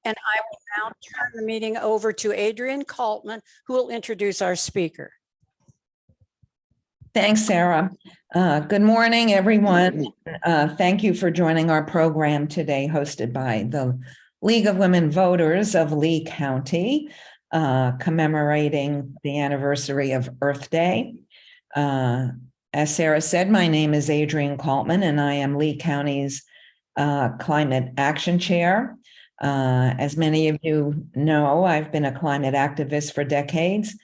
And I will now turn the meeting over to Adrienne Kaltman, who will introduce our speaker. Thanks, Sarah. Good morning, everyone. Thank you for joining our program today, hosted by the League of Women Voters of Lee County, commemorating the anniversary of Earth Day. As Sarah said, my name is Adrienne Kaltman, and I am Lee County's Climate Action Chair. As many of you know, I've been a climate activist for decades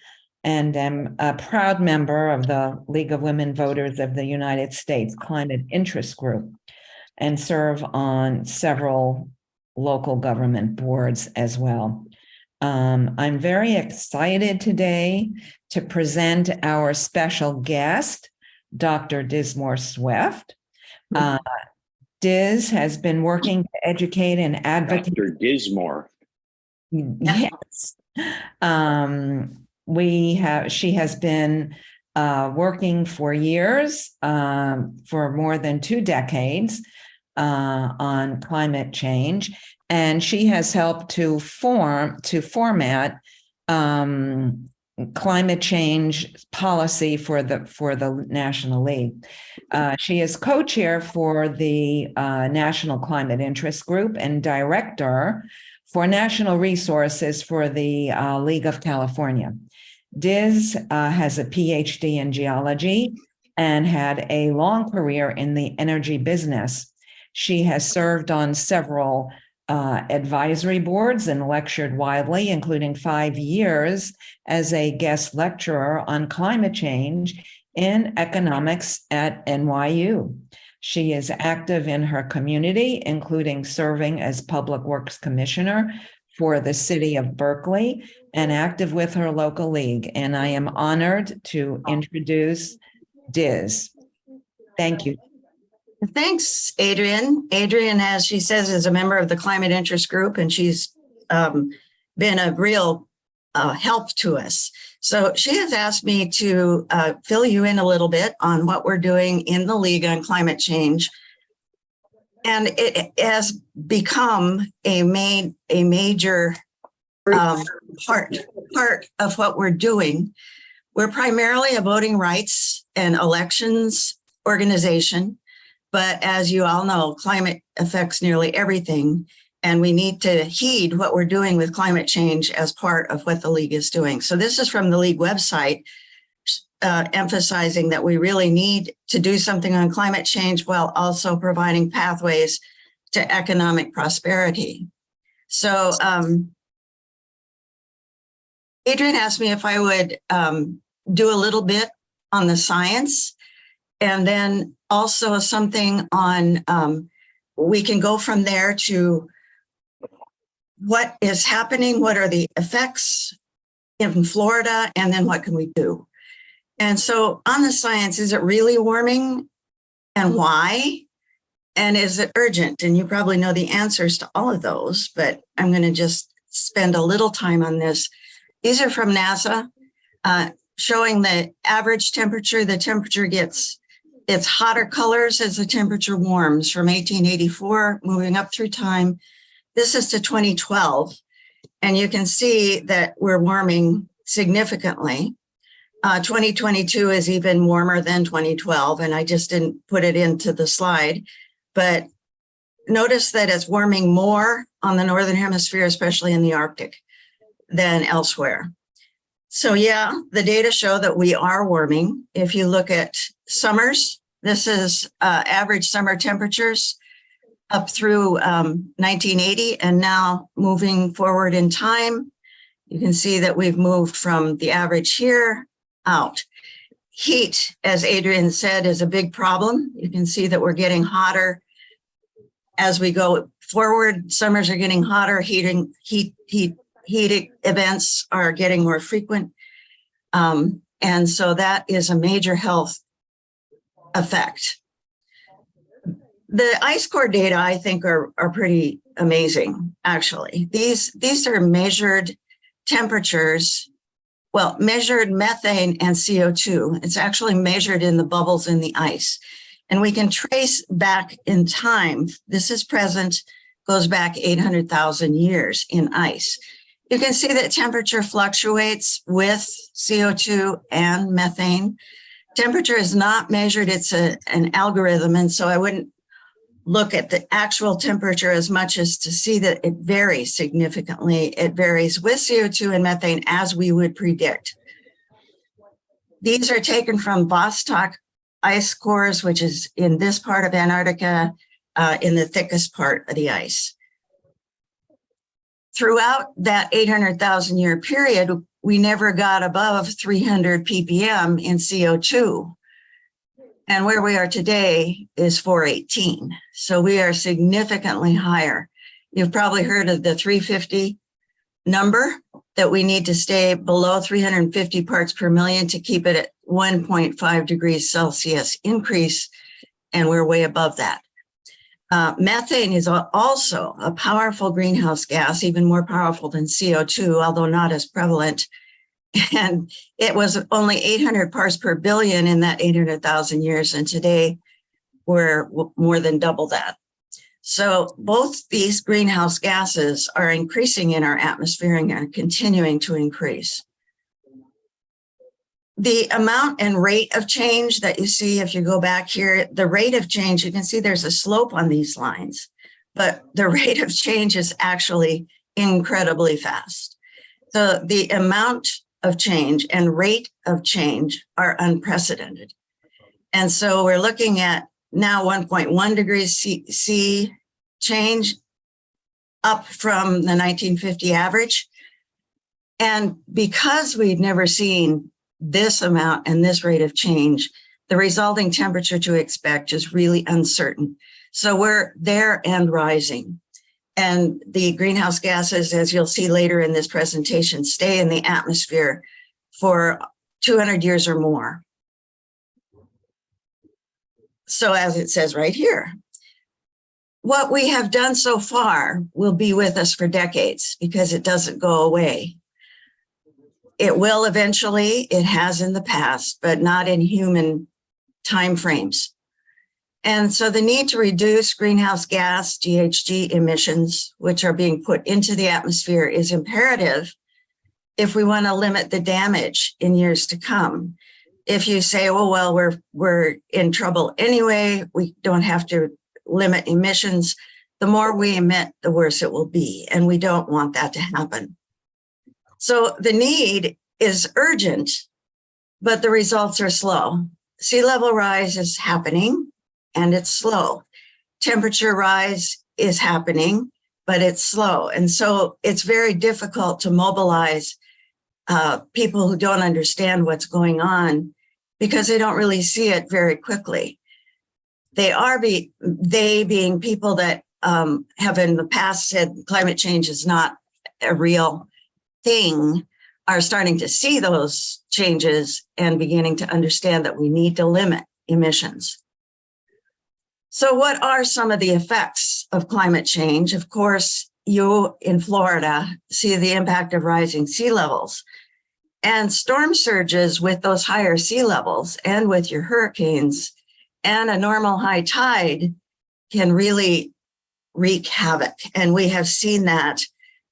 and am a proud member of the League of Women Voters of the United States Climate Interest Group and serve on several local government boards as well. I'm very excited today to present our special guest, Dr. Diz Swift. Diz has been working to educate and advocate. Dr. Dismore. Yes. She has been working for years, for more than 2 decades, on climate change, and she has helped to format climate change policy for the National League. She is co-chair for the National Climate Interest Group and director for national resources for the League of California. Diz has a PhD in geology and had a long career in the energy business. She has served on several advisory boards and lectured widely, including 5 years as a guest lecturer on climate change in economics at NYU. She is active in her community, including serving as Public Works Commissioner for the city of Berkeley and active with her local league. And I am honored to introduce Diz. Thank you. Thanks, Adrienne. Adrienne, as she says, is a member of the Climate Interest Group, and she's been a real help to us. So she has asked me to fill you in a little bit on what we're doing in the League on climate change. And it has become a major part of what we're doing. We're primarily a voting rights and elections organization. But as you all know, climate affects nearly everything, and we need to heed what we're doing with climate change as part of what the League is doing. So this is from the League website, emphasizing that we really need to do something on climate change while also providing pathways to economic prosperity. So Adrienne asked me if I would do a little bit on the science, and then also something on, we can go from there to what is happening, what are the effects in Florida, and then what can we do? And so on the science, is it really warming and why? And is it urgent? And you probably know the answers to all of those, but I'm going to just spend a little time on this. These are from NASA, showing the average temperature. The temperature gets its hotter colors as the temperature warms from 1884, moving up through time. This is to 2012, and you can see that we're warming significantly. 2022 is even warmer than 2012, and I just didn't put it into the slide, but notice that it's warming more on the Northern Hemisphere, especially in the Arctic, than elsewhere. So yeah, the data show that we are warming. If you look at summers, this is average summer temperatures up through 1980, and now moving forward in time, you can see that we've moved from the average here out. Heat, as Adrienne said, is a big problem. You can see that we're getting hotter as we go forward. Summers are getting hotter, heat events are getting more frequent. And so that is a major health effect. The ice core data, I think, are pretty amazing, actually. These are measured temperatures, well, measured methane and CO2. It's actually measured in the bubbles in the ice. And we can trace back in time. This is present goes back 800,000 years in ice. You can see that temperature fluctuates with CO2 and methane. Temperature is not measured, it's an algorithm, and so I wouldn't look at the actual temperature as much as to see that it varies significantly. It varies with CO2 and methane as we would predict. These are taken from Vostok ice cores, which is in this part of Antarctica, in the thickest part of the ice. Throughout that 800,000 year period, we never got above 300 ppm in CO2. And where we are today is 418. So we are significantly higher. You've probably heard of the 350 number, that we need to stay below 350 parts per million to keep it at 1.5 degrees Celsius increase. And we're way above that. Methane is also a powerful greenhouse gas, even more powerful than CO2, although not as prevalent. And it was only 800 parts per billion in that 800,000 years. And today we're more than double that. So both these greenhouse gases are increasing in our atmosphere and are continuing to increase. The amount and rate of change that you see, if you go back here, the rate of change, you can see there's a slope on these lines, but the rate of change is actually incredibly fast. So the amount of change and rate of change are unprecedented. And so we're looking at now 1.1 degrees C change up from the 1950 average. And because we've never seen this amount and this rate of change, the resulting temperature to expect is really uncertain. So we're there and rising. And the greenhouse gases, as you'll see later in this presentation, stay in the atmosphere for 200 years or more. So as it says right here, what we have done so far will be with us for decades because it doesn't go away. It will eventually, it has in the past, but not in human timeframes. And so the need to reduce greenhouse gas, GHG emissions, which are being put into the atmosphere, is imperative if we want to limit the damage in years to come. If you say, oh, well, we're in trouble anyway, we don't have to limit emissions, the more we emit, the worse it will be. And we don't want that to happen. So the need is urgent, but the results are slow. Sea level rise is happening and it's slow. Temperature rise is happening, but it's slow. And so it's very difficult to mobilize people who don't understand what's going on because they don't really see it very quickly. They being people that have in the past said climate change is not a real thing, are starting to see those changes and beginning to understand that we need to limit emissions. So what are some of the effects of climate change? Of course, you in Florida see the impact of rising sea levels. And storm surges with those higher sea levels and with your hurricanes and a normal high tide can really wreak havoc. And we have seen that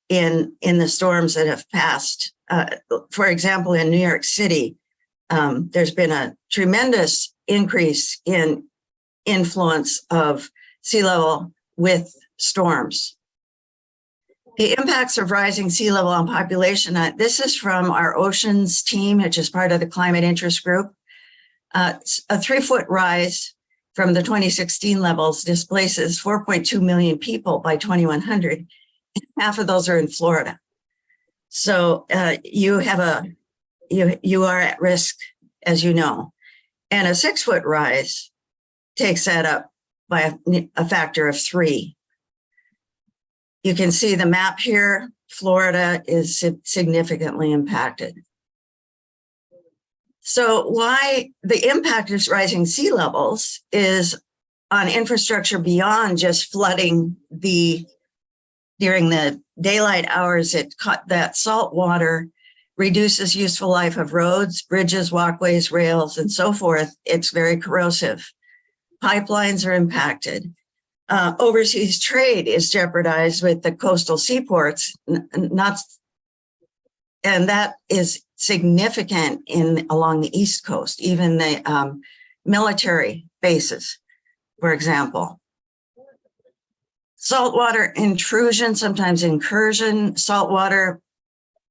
in the storms that have passed. For example, in New York City, there's been a tremendous increase in influence of sea level with storms. The impacts of rising sea level on population, this is from our oceans team, which is part of the climate interest group. A 3-foot rise from the 2016 levels displaces 4.2 million people by 2100. Half of those are in Florida. So you are at risk, as you know. And a 6-foot rise takes that up by a factor of 3. You can see the map here. Florida is significantly impacted. So why the impact of rising sea levels is on infrastructure beyond just flooding during the daylight hours, that salt water reduces useful life of roads, bridges, walkways, rails, and so forth. It's very corrosive. Pipelines are impacted. Overseas trade is jeopardized with the coastal seaports, and that is significant along the East Coast, even the military bases, for example. Saltwater intrusion, sometimes incursion. Saltwater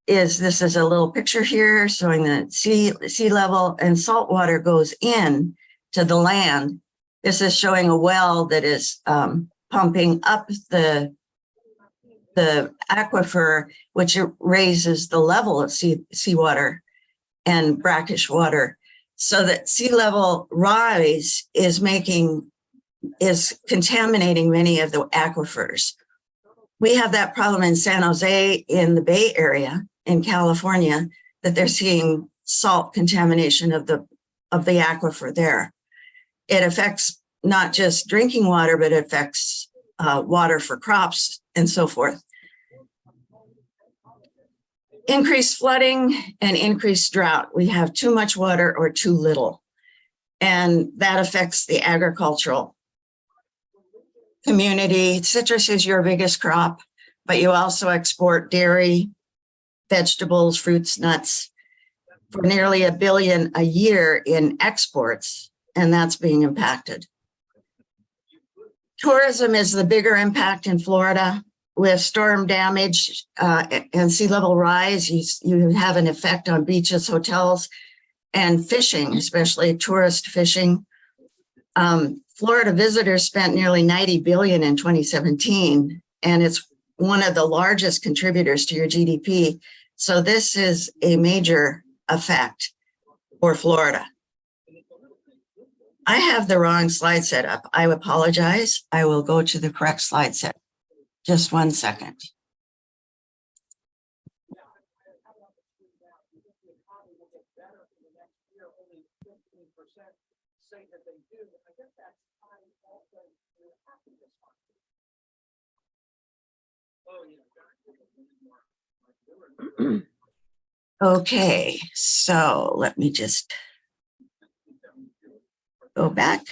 this is a little picture here showing the sea level, and saltwater goes in to the land. This is showing a well that is pumping up the aquifer, which raises the level of seawater and brackish water, so that sea level rise is contaminating many of the aquifers. We have that problem in San Jose in the Bay Area in California, that they're seeing salt contamination of the aquifer there. It affects not just drinking water, but it affects water for crops and so forth. Increased flooding and increased drought. We have too much water or too little, and that affects the agricultural community. Citrus is your biggest crop, but you also export dairy, vegetables, fruits, nuts for nearly $1 billion a year in exports, and that's being impacted. Tourism is the bigger impact in Florida. With storm damage and sea level rise, you have an effect on beaches, hotels, and fishing, especially tourist fishing. Florida visitors spent nearly $90 billion in 2017, and it's one of the largest contributors to your GDP. So this is a major effect for Florida. I have the wrong slide set up. I apologize. I will go to the correct slide set. Just 1 second. Okay, so let me just go back.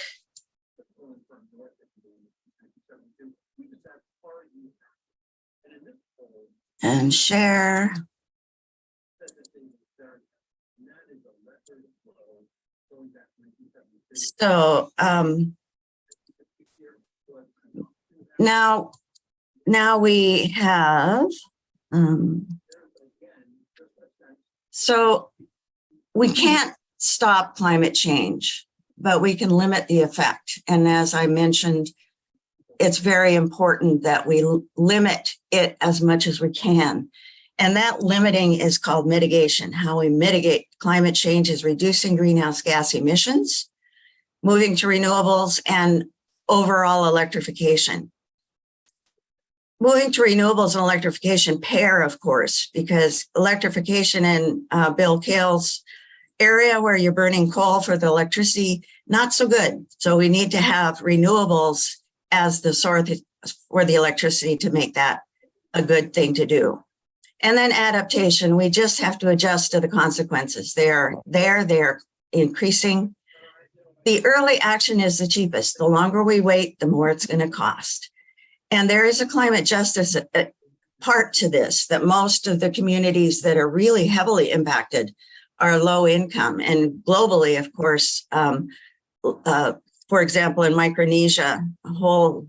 And share. So now we have, so we can't stop climate change, but we can limit the effect. And as I mentioned, it's very important that we limit it as much as we can. And that limiting is called mitigation. How we mitigate climate change is reducing greenhouse gas emissions, moving to renewables, and overall electrification. Moving to renewables and electrification pair, of course, because electrification in Bill Kale's area where you're burning coal for the electricity, not so good. So we need to have renewables as the source for the electricity to make that a good thing to do. And then adaptation, we just have to adjust to the consequences. They're increasing. The early action is the cheapest. The longer we wait, the more it's going to cost. And there is a climate justice part to this, that most of the communities that are really heavily impacted are low income. And globally, of course, for example, in Micronesia, whole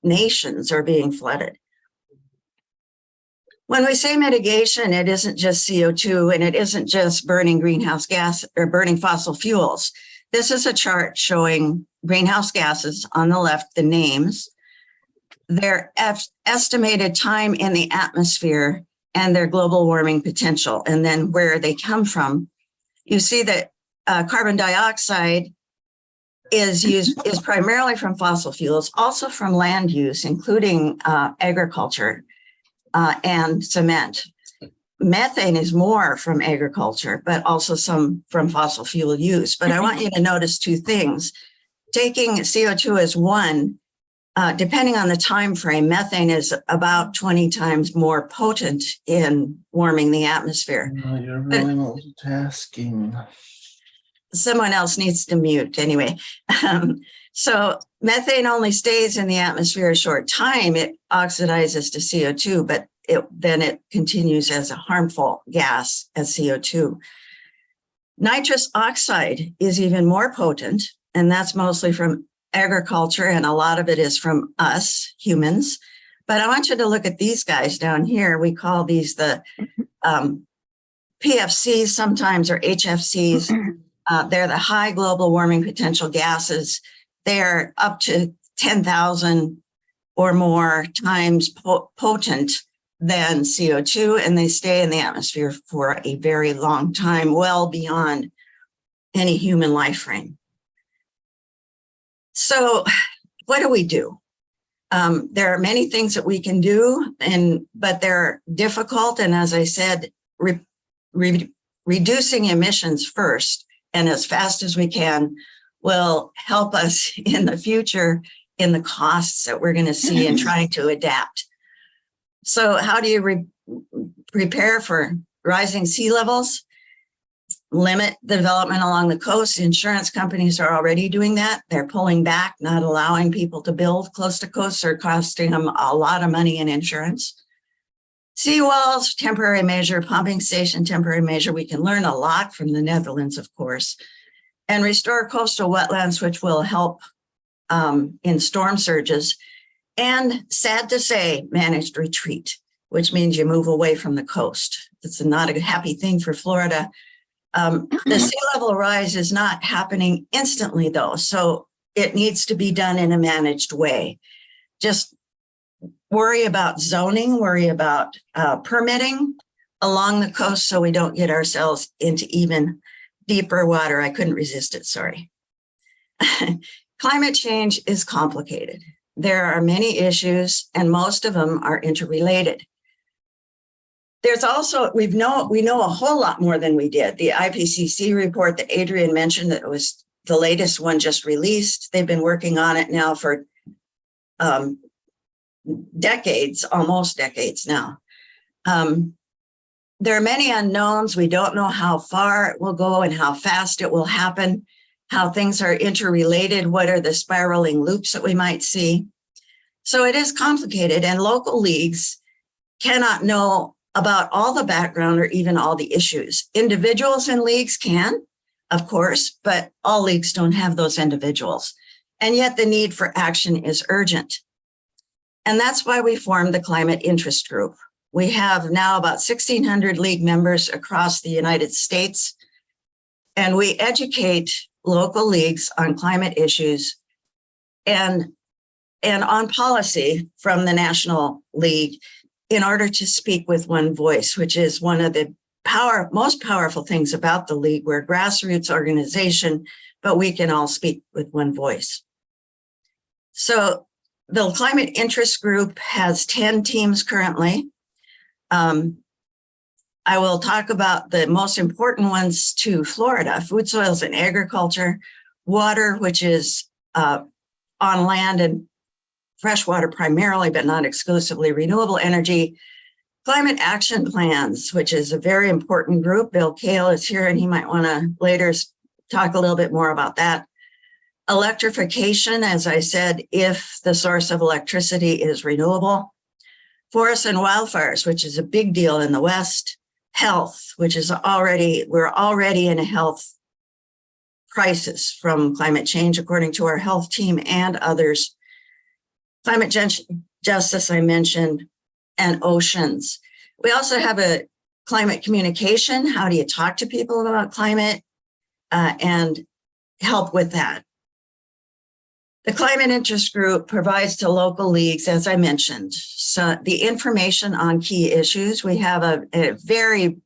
nations are being flooded. When we say mitigation, it isn't just CO2 and it isn't just burning greenhouse gas or burning fossil fuels. This is a chart showing greenhouse gases on the left, the names, their estimated time in the atmosphere and their global warming potential, and then where they come from. You see that carbon dioxide is primarily from fossil fuels, also from land use, including agriculture and cement. Methane is more from agriculture, but also some from fossil fuel use. But I want you to notice two things. Taking CO2 as one, depending on the time frame, methane is about 20 times more potent in warming the atmosphere. No, you're really multitasking. someone else needs to mute anyway. So methane only stays in the atmosphere a short time. It oxidizes to CO2, but then it continues as a harmful gas as CO2. Nitrous oxide is even more potent, and that's mostly from agriculture, and a lot of it is from us humans. But I want you to look at these guys down here. We call these the PFCs sometimes, or HFCs. They're the high global warming potential gases. They're up to 10,000 or more times potent than CO2, and they stay in the atmosphere for a very long time, well beyond any human life frame. So what do we do? There are many things that we can do, but they're difficult. And as I said, reducing emissions first and as fast as we can will help us in the future in the costs that we're going to see in trying to adapt. So how do you prepare for rising sea levels? Limit the development along the coast. Insurance companies are already doing that. They're pulling back, not allowing people to build close to coasts, or costing them a lot of money in insurance. Seawalls, temporary measure, pumping station, temporary measure. We can learn a lot from the Netherlands, of course. And restore coastal wetlands, which will help in storm surges. And sad to say, managed retreat, which means you move away from the coast. It's not a happy thing for Florida. The sea level rise is not happening instantly, though, so it needs to be done in a managed way. Just worry about zoning, worry about permitting along the coast so we don't get ourselves into even deeper water. I couldn't resist it, sorry. Climate change is complicated. There are many issues, and most of them are interrelated. There's also, we know a whole lot more than we did. The IPCC report that Adrian mentioned, that was the latest one just released. They've been working on it now for decades, almost decades now. There are many unknowns. We don't know how far it will go and how fast it will happen, how things are interrelated, what are the spiraling loops that we might see. So it is complicated, and local leagues cannot know about all the background or even all the issues. Individuals in leagues can, of course, but all leagues don't have those individuals. And yet the need for action is urgent. And that's why we formed the Climate Interest Group. We have now about 1,600 league members across the United States, and we educate local leagues on climate issues and on policy from the National League in order to speak with one voice, which is one of the most powerful things about the league. We're a grassroots organization, but we can all speak with one voice. So the Climate Interest Group has 10 teams currently. I will talk about the most important ones to Florida: food, soils, and agriculture; water, which is on land and freshwater primarily, but not exclusively; renewable energy; climate action plans, which is a very important group. Bill Kale is here, and he might want to later talk a little bit more about that. Electrification, as I said, if the source of electricity is renewable. Forests and wildfires, which is a big deal in the West. Health, which is we're already in a health crisis from climate change, according to our health team and others. Climate justice, I mentioned, and oceans. We also have a climate communication. How do you talk to people about climate and help with that? The Climate Interest Group provides to local leagues, as I mentioned, so the information on key issues. We have a very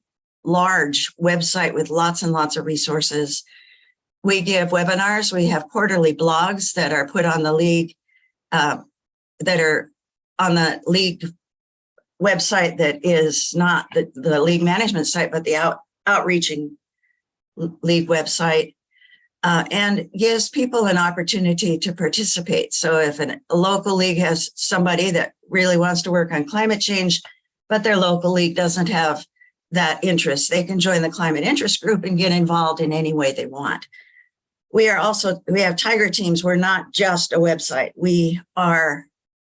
large website with lots and lots of resources. We give webinars. We have quarterly blogs that are put on the league, that are on the league website that is not the league management site, but the outreaching league website. And gives people an opportunity to participate. So if a local league has somebody that really wants to work on climate change, but their local league doesn't have that interest, they can join the Climate Interest Group and get involved in any way they want. we have tiger teams. We're not just a website. We are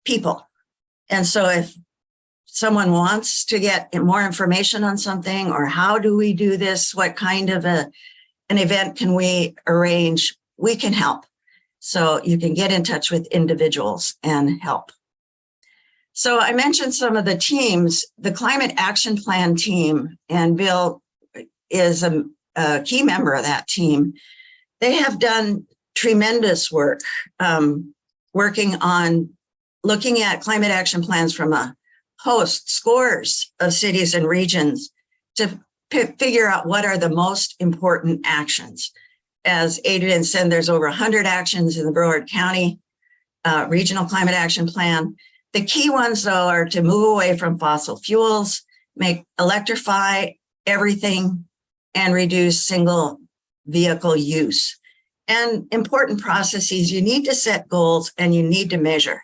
people. And so if someone wants to get more information on something, or how do we do this? What kind of an event can we arrange? We can help. So you can get in touch with individuals and help. So I mentioned some of the teams, the Climate Action Plan team, and Bill is a key member of that team. They have done tremendous work working on looking at climate action plans from a scores of cities and regions to figure out what are the most important actions. As Adrian said, there's over 100 actions in the Broward County Regional Climate Action Plan. The key ones, though, are to move away from fossil fuels, electrify everything, and reduce single vehicle use. And important processes, you need to set goals and you need to measure.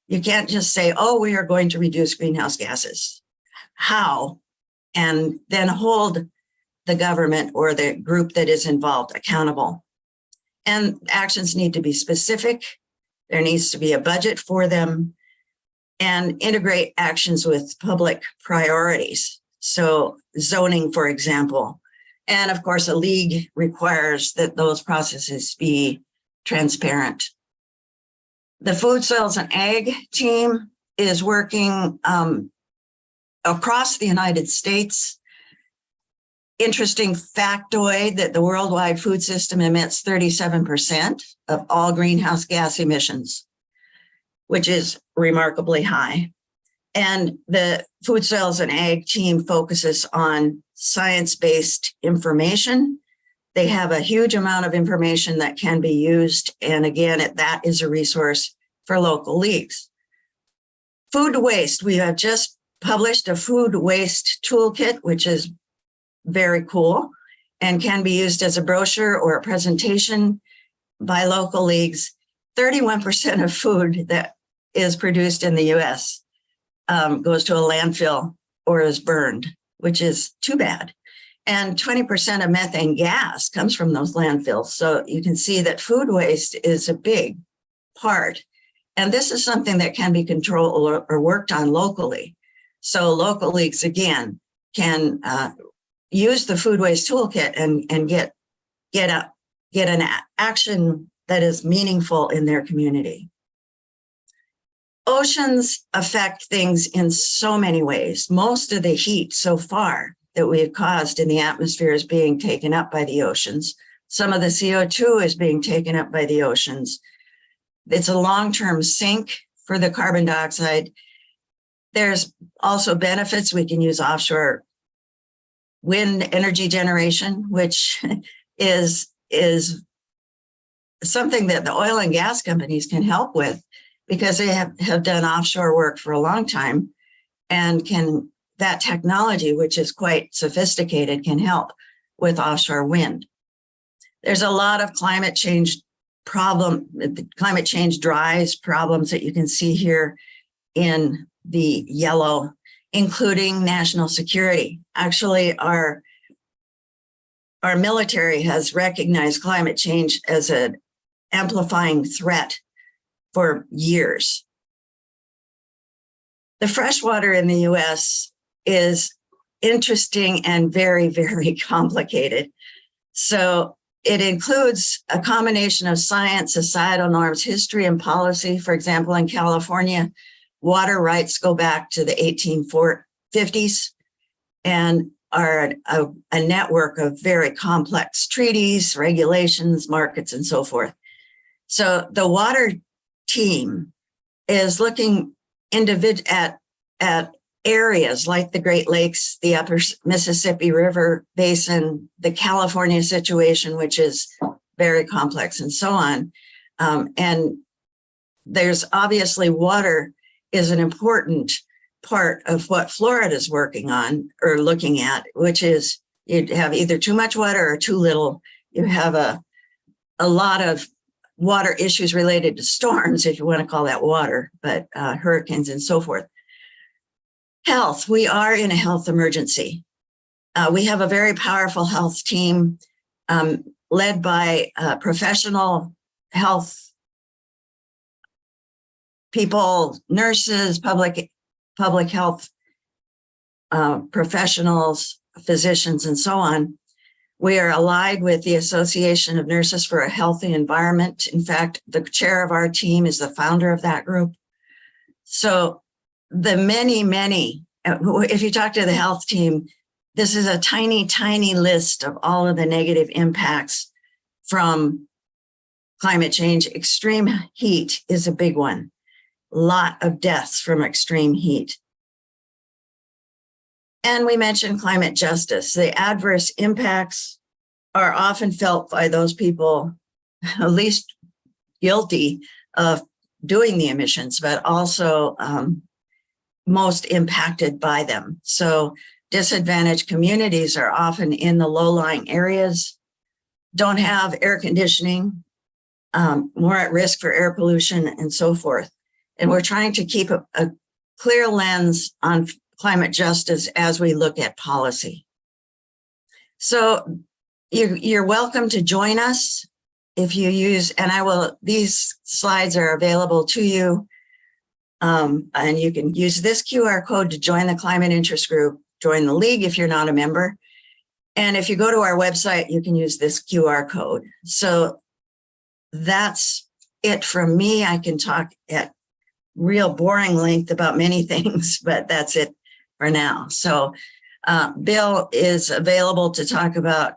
You can't just say, oh, we are going to reduce greenhouse gases. How? And then hold the government or the group that is involved accountable. And actions need to be specific. There needs to be a budget for them, and integrate actions with public priorities. So zoning, for example. And of course, a league requires that those processes be transparent. The Food, Soils, and Ag team is working across the United States. Interesting factoid that the worldwide food system emits 37% of all greenhouse gas emissions, which is remarkably high. And the Food, Soils, and Ag team focuses on science-based information. They have a huge amount of information that can be used. And again, that is a resource for local leagues. Food waste. We have just published a food waste toolkit, which is very cool and can be used as a brochure or a presentation by local leagues. 31% of food that is produced in the US goes to a landfill or is burned, which is too bad. And 20% of methane gas comes from those landfills. So you can see that food waste is a big part. And this is something that can be controlled or worked on locally. So local leagues, again, can use the food waste toolkit and get an action that is meaningful in their community. Oceans affect things in so many ways. Most of the heat so far that we have caused in the atmosphere is being taken up by the oceans. Some of the CO2 is being taken up by the oceans. It's a long-term sink for the carbon dioxide. There's also benefits. We can use offshore wind energy generation, which is something that the oil and gas companies can help with, because they have done offshore work for a long time, and that technology, which is quite sophisticated, can help with offshore wind. There's a lot of climate change drives problems that you can see here in the yellow, including national security. Actually, our military has recognized climate change as an amplifying threat for years. The freshwater in the US is interesting and very, very complicated. So it includes a combination of science, societal norms, history, and policy. For example, in California, water rights go back to the 1850s and are a network of very complex treaties, regulations, markets, and so forth. So the water team is looking at areas like the Great Lakes, the upper Mississippi River Basin, the California situation, which is very complex, and so on. And there's obviously water is an important part of what Florida is working on or looking at, which is you have either too much water or too little. You have a lot of water issues related to storms, if you want to call that water, but hurricanes and so forth. Health, we are in a health emergency. We have a very powerful health team led by professional health people, nurses, public health professionals, physicians, and so on. We are allied with the Association of Nurses for a Healthy Environment. In fact, the chair of our team is the founder of that group. So the many, if you talk to the health team, this is a tiny, tiny list of all of the negative impacts from climate change. Extreme heat is a big one. A lot of deaths from extreme heat. And we mentioned climate justice. The adverse impacts are often felt by those people least guilty of doing the emissions, but also most impacted by them. So disadvantaged communities are often in the low-lying areas, don't have air conditioning, more at risk for air pollution and so forth. And we're trying to keep a clear lens on climate justice as we look at policy. So you're welcome to join us if you use, and these slides are available to you. And you can use this QR code to join the climate interest group, join the league if you're not a member. And if you go to our website, you can use this QR code. So that's it from me. I can talk at real boring length about many things, but that's it for now. So Bill is available to talk about,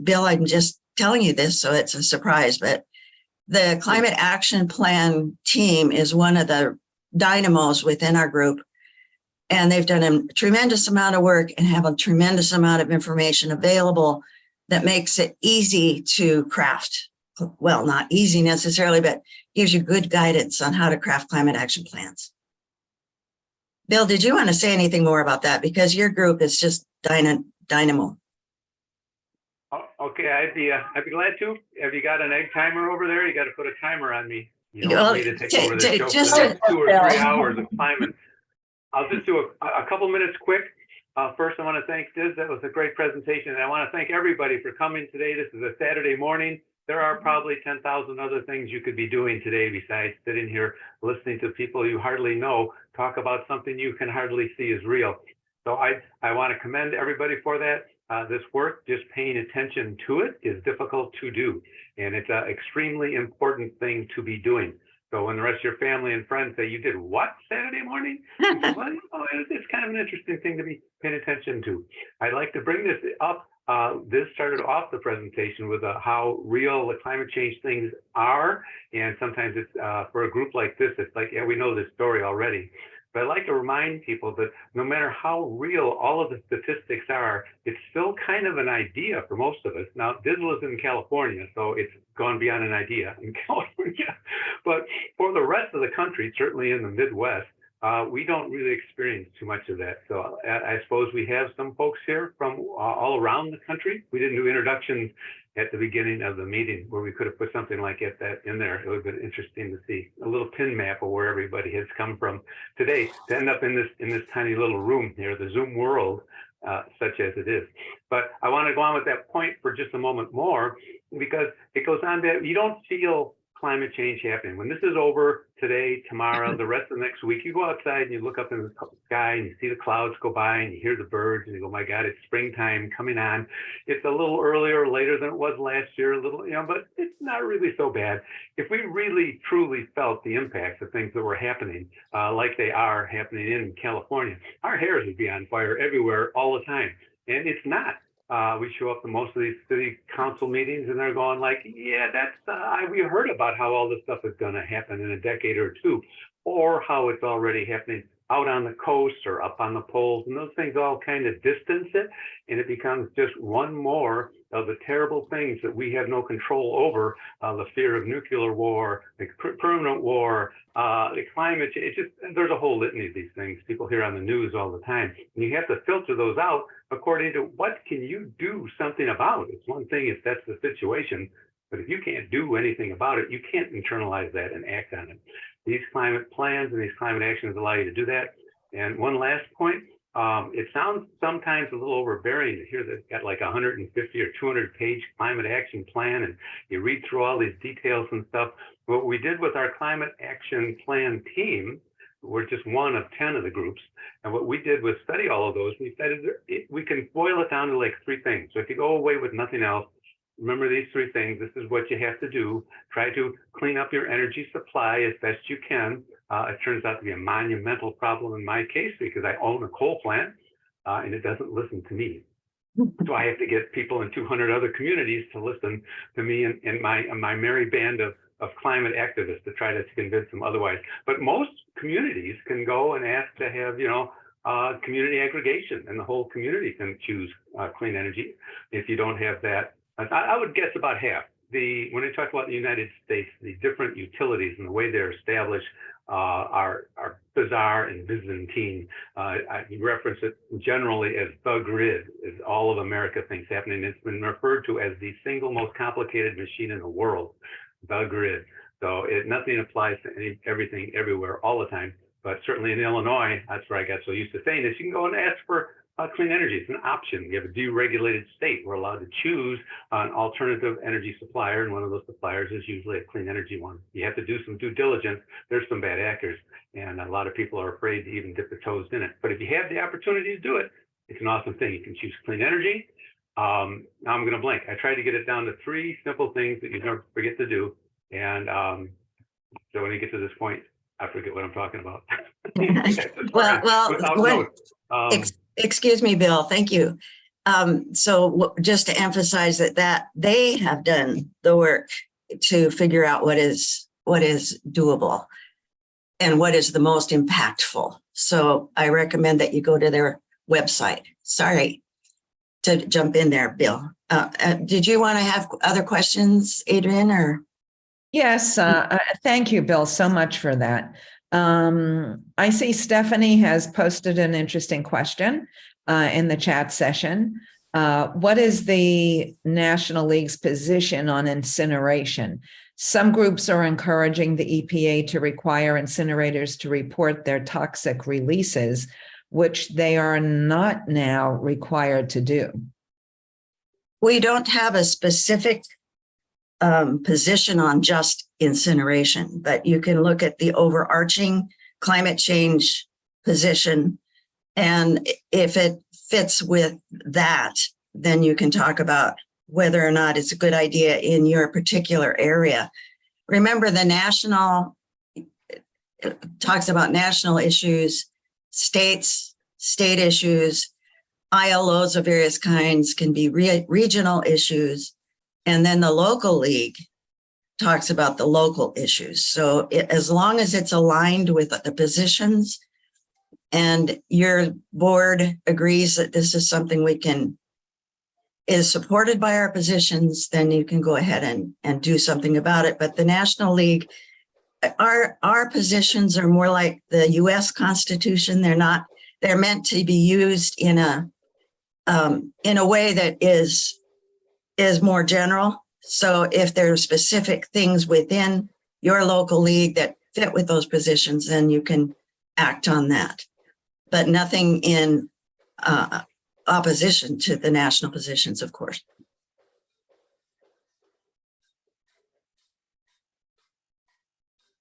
Bill, I'm just telling you this, so it's a surprise, but the Climate Action Plan team is one of the dynamos within our group. And they've done a tremendous amount of work and have a tremendous amount of information available that makes it easy to craft. Well, not easy necessarily, but gives you good guidance on how to craft climate action plans. Bill, did you want to say anything more about that? Because your group is just dynamo. Okay, I'd be glad to. Have you got an egg timer over there? You got to put a timer on me. You don't want me to take over the show for the next 2 or 3 hours of climate. I'll just do a couple minutes quick. First, I want to thank Diz. That was a great presentation. And I want to thank everybody for coming today. This is a Saturday morning. There are probably 10,000 other things you could be doing today besides sitting here listening to people you hardly know talk about something you can hardly see is real. So I want to commend everybody for that. This work, just paying attention to it, is difficult to do. And it's an extremely important thing to be doing. So when the rest of your family and friends say, you did what Saturday morning? Well, it's kind of an interesting thing to be paying attention to. I'd like to bring this up. This started off the presentation with how real the climate change things are. And sometimes it's for a group like this, it's like, yeah, we know this story already. But I'd like to remind people that no matter how real all of the statistics are, it's still kind of an idea for most of us. Now, Diz lives in California, so it's gone beyond an idea in California. But for the rest of the country, certainly in the Midwest, we don't really experience too much of that. So I suppose we have some folks here from all around the country. We didn't do introductions at the beginning of the meeting where we could have put something like that in there. It would have been interesting to see a little pin map of where everybody has come from today to end up in this tiny little room here, the Zoom world, such as it is. But I want to go on with that point for just a moment more, because it goes on that you don't feel climate change happening. When this is over today, tomorrow, the rest of the next week, you go outside and you look up in the sky and you see the clouds go by and you hear the birds and you go, my God, it's springtime coming on. It's a little earlier or later than it was last year, a little, but it's not really so bad. If we really, truly felt the impacts of things that were happening, like they are happening in California, our hairs would be on fire everywhere all the time. And it's not. We show up to most of these city council meetings and they're going like, yeah, we heard about how all this stuff is going to happen in a decade or two, or how it's already happening out on the coast or up on the poles, and those things all kind of distance it, and it becomes just one more of the terrible things that we have no control over, the fear of nuclear war, the permanent war, the climate change. There's a whole litany of these things people hear on the news all the time, and you have to filter those out according to what can you do something about. It's one thing if that's the situation, but if you can't do anything about it, you can't internalize that and act on it. These climate plans and these climate actions allow you to do that. And one last point, It sounds sometimes a little overbearing to hear that it's got like 150 or 200-page climate action plan, and you read through all these details and stuff. What we did with our climate action plan team, we're just one of 10 of the groups, and what we did was study all of those. We studied we can boil it down to like 3 things. So if you go away with nothing else, remember these 3 things. This is what you have to do. Try to clean up your energy supply as best you can. It turns out to be a monumental problem in my case because I own a coal plant and it doesn't listen to me. So I have to get people in 200 other communities to listen to me and my merry band of climate activists to try to convince them otherwise. But most communities can go and ask to have, community aggregation, and the whole community can choose clean energy. If you don't have that, I would guess about half. When I talk about the United States, the different utilities and the way they're established are bizarre and Byzantine. I reference it generally as the grid, as all of America thinks happening. It's been referred to as the single most complicated machine in the world, the grid. So nothing applies to everything everywhere all the time. But certainly in Illinois, that's where I got so used to saying this. You can go and ask for clean energy. It's an option. You have a deregulated state. We're allowed to choose an alternative energy supplier, and one of those suppliers is usually a clean energy one. You have to do some due diligence. There's some bad actors, and a lot of people are afraid to even dip their toes in it. But if you have the opportunity to do it, it's an awesome thing. You can choose clean energy. Now I'm going to blank. I tried to get it down to 3 simple things that you never forget to do. And so when you get to this point, I forget what I'm talking about. Excuse me, Bill. Thank you. So just to emphasize that they have done the work to figure out what is doable and what is the most impactful. So I recommend that you go to their website. Sorry to jump in there, Bill. Did you want to have other questions, Adrian, or? Yes, thank you, Bill, so much for that. I see Stephanie has posted an interesting question in the chat session. What is the National League's position on incineration? Some groups are encouraging the EPA to require incinerators to report their toxic releases, which they are not now required to do. We don't have a specific position on just incineration, but you can look at the overarching climate change position. And if it fits with that, then you can talk about whether or not it's a good idea in your particular area. Remember, the national talks about national issues, state issues, ILOs of various kinds can be regional issues. And then the local league talks about the local issues. So as long as it's aligned with the positions and your board agrees that this is something is supported by our positions, then you can go ahead and do something about it. But the National League, our positions are more like the US Constitution. They're meant to be used in a way that is more general. So if there are specific things within your local league that fit with those positions, then you can act on that. But nothing in opposition to the national positions, of course.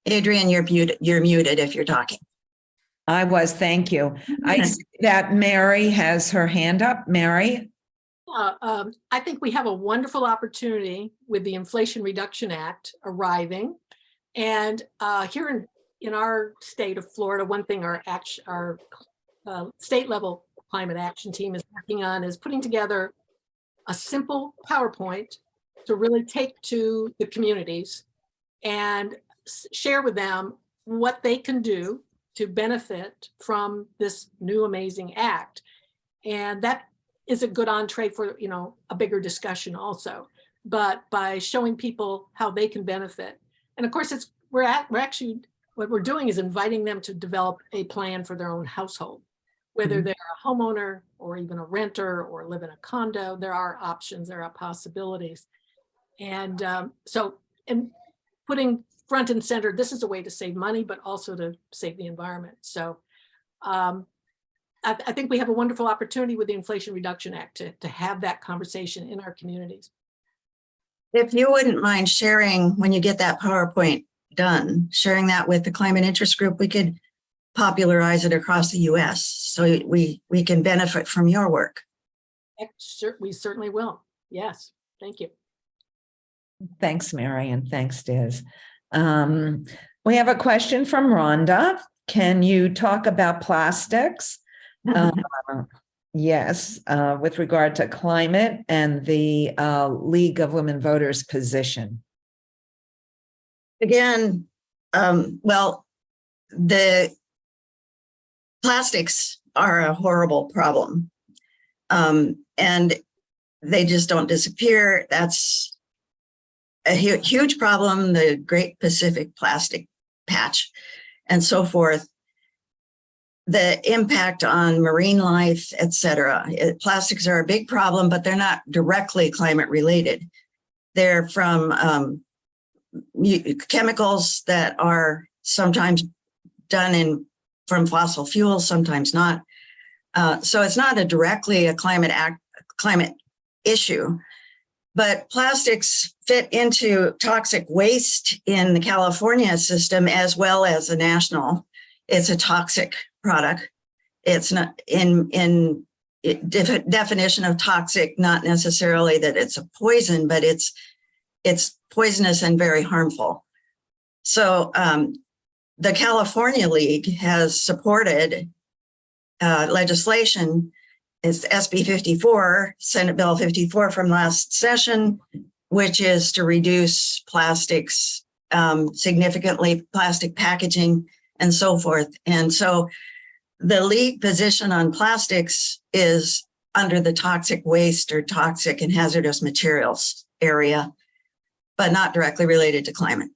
Adrian, you're muted if you're talking. I was, thank you. I see that Mary has her hand up. Mary? I think we have a wonderful opportunity with the Inflation Reduction Act arriving. And here in our state of Florida, one thing our state level climate action team is working on is putting together a simple PowerPoint to really take to the communities and share with them what they can do to benefit from this new amazing act. And that is a good entree for, a bigger discussion also, but by showing people how they can benefit. And of course, we're actually, what we're doing is inviting them to develop a plan for their own household, whether they're a homeowner or even a renter or live in a condo. There are options, there are possibilities. And and putting front and center, this is a way to save money, but also to save the environment. So I think we have a wonderful opportunity with the Inflation Reduction Act to have that conversation in our communities. If you wouldn't mind sharing, when you get that PowerPoint done, sharing that with the climate interest group, we could popularize it across the US so we can benefit from your work. We certainly will. Yes, thank you. Thanks, Mary, and thanks, Diz. We have a question from Rhonda. Can you talk about plastics? Yes, with regard to climate and the League of Women Voters position. Again, well, the plastics are a horrible problem. And they just don't disappear. That's a huge problem, the Great Pacific Plastic Patch and so forth. The impact on marine life, et cetera. Plastics are a big problem, but they're not directly climate related. They're from chemicals that are sometimes done from fossil fuels, sometimes not. So it's not directly a climate issue, but plastics fit into toxic waste in the California system as well as the national. It's a toxic product. It's not in definition of toxic, not necessarily that it's a poison, but it's poisonous and very harmful. So the California League has supported legislation. It's SB 54, Senate Bill 54 from last session, which is to reduce plastics significantly, plastic packaging and so forth. And so the league position on plastics is under the toxic waste or toxic and hazardous materials area, but not directly related to climate.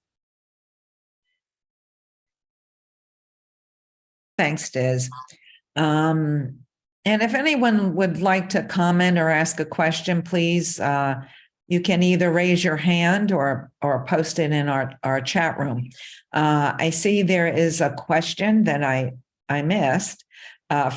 Thanks, Diz. And if anyone would like to comment or ask a question, please, you can either raise your hand or post it in our chat room. I see there is a question that I missed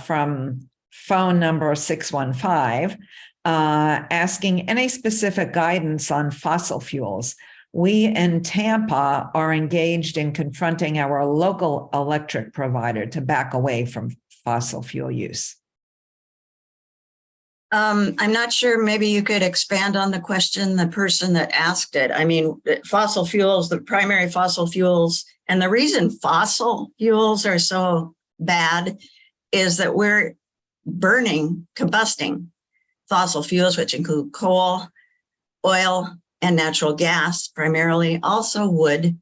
from phone number 615, asking any specific guidance on fossil fuels. We in Tampa are engaged in confronting our local electric provider to back away from fossil fuel use. I'm not sure, maybe you could expand on the question, the person that asked it. I mean, fossil fuels, the primary fossil fuels, and the reason fossil fuels are so bad is that we're combusting fossil fuels, which include coal, oil, and natural gas, primarily. Also wood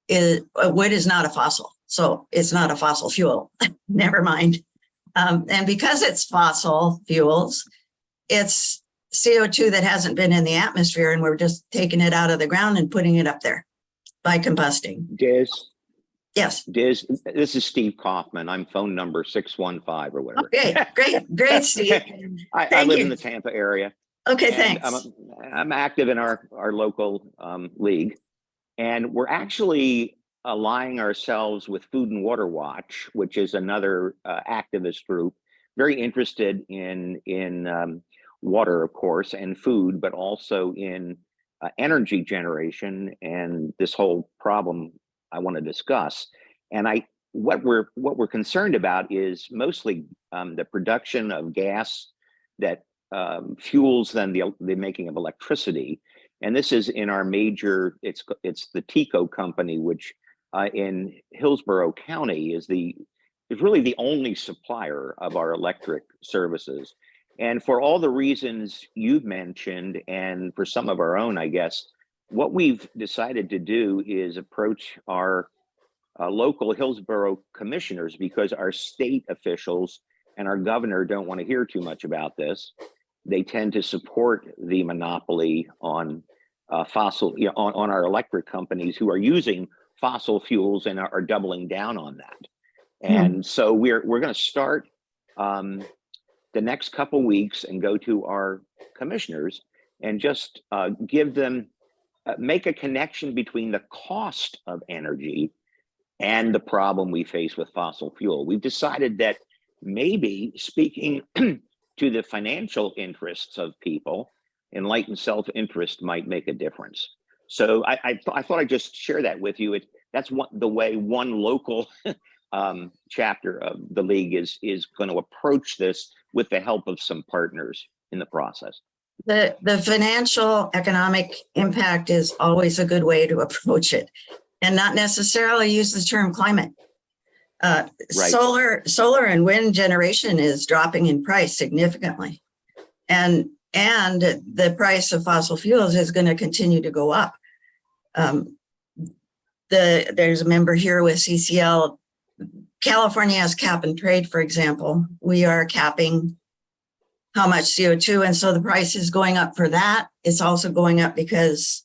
is not a fossil, so it's not a fossil fuel. Never mind. And because it's fossil fuels, it's CO2 that hasn't been in the atmosphere, and we're just taking it out of the ground and putting it up there by combusting. Diz? Yes. Diz, this is Steve Kaufman. I'm phone number 615 or whatever. Okay, great, Steve. I live in the Tampa area. Okay, thanks. I'm active in our local league, and we're actually aligning ourselves with Food and Water Watch, which is another activist group, very interested in water, of course, and food, but also in energy generation and this whole problem I want to discuss. And what we're concerned about is mostly the production of gas that fuels then the making of electricity. And this is in our major, it's the TECO company, which in Hillsborough County is really the only supplier of our electric services. And for all the reasons you've mentioned, and for some of our own, I guess, what we've decided to do is approach our local Hillsborough commissioners, because our state officials and our governor don't want to hear too much about this. They tend to support the monopoly on on our electric companies who are using fossil fuels and are doubling down on that. And so we're going to start the next couple weeks and go to our commissioners and just give them, make a connection between the cost of energy and the problem we face with fossil fuel. We've decided that maybe speaking to the financial interests of people, enlightened self-interest might make a difference. So I thought I'd just share that with you. That's the way one local chapter of the league is going to approach this with the help of some partners in the process. The financial economic impact is always a good way to approach it, and not necessarily use the term climate. Right. Solar and wind generation is dropping in price significantly, and the price of fossil fuels is going to continue to go up. There's a member here with CCL. California has cap and trade, for example. We are capping how much CO2, and so the price is going up for that. It's also going up because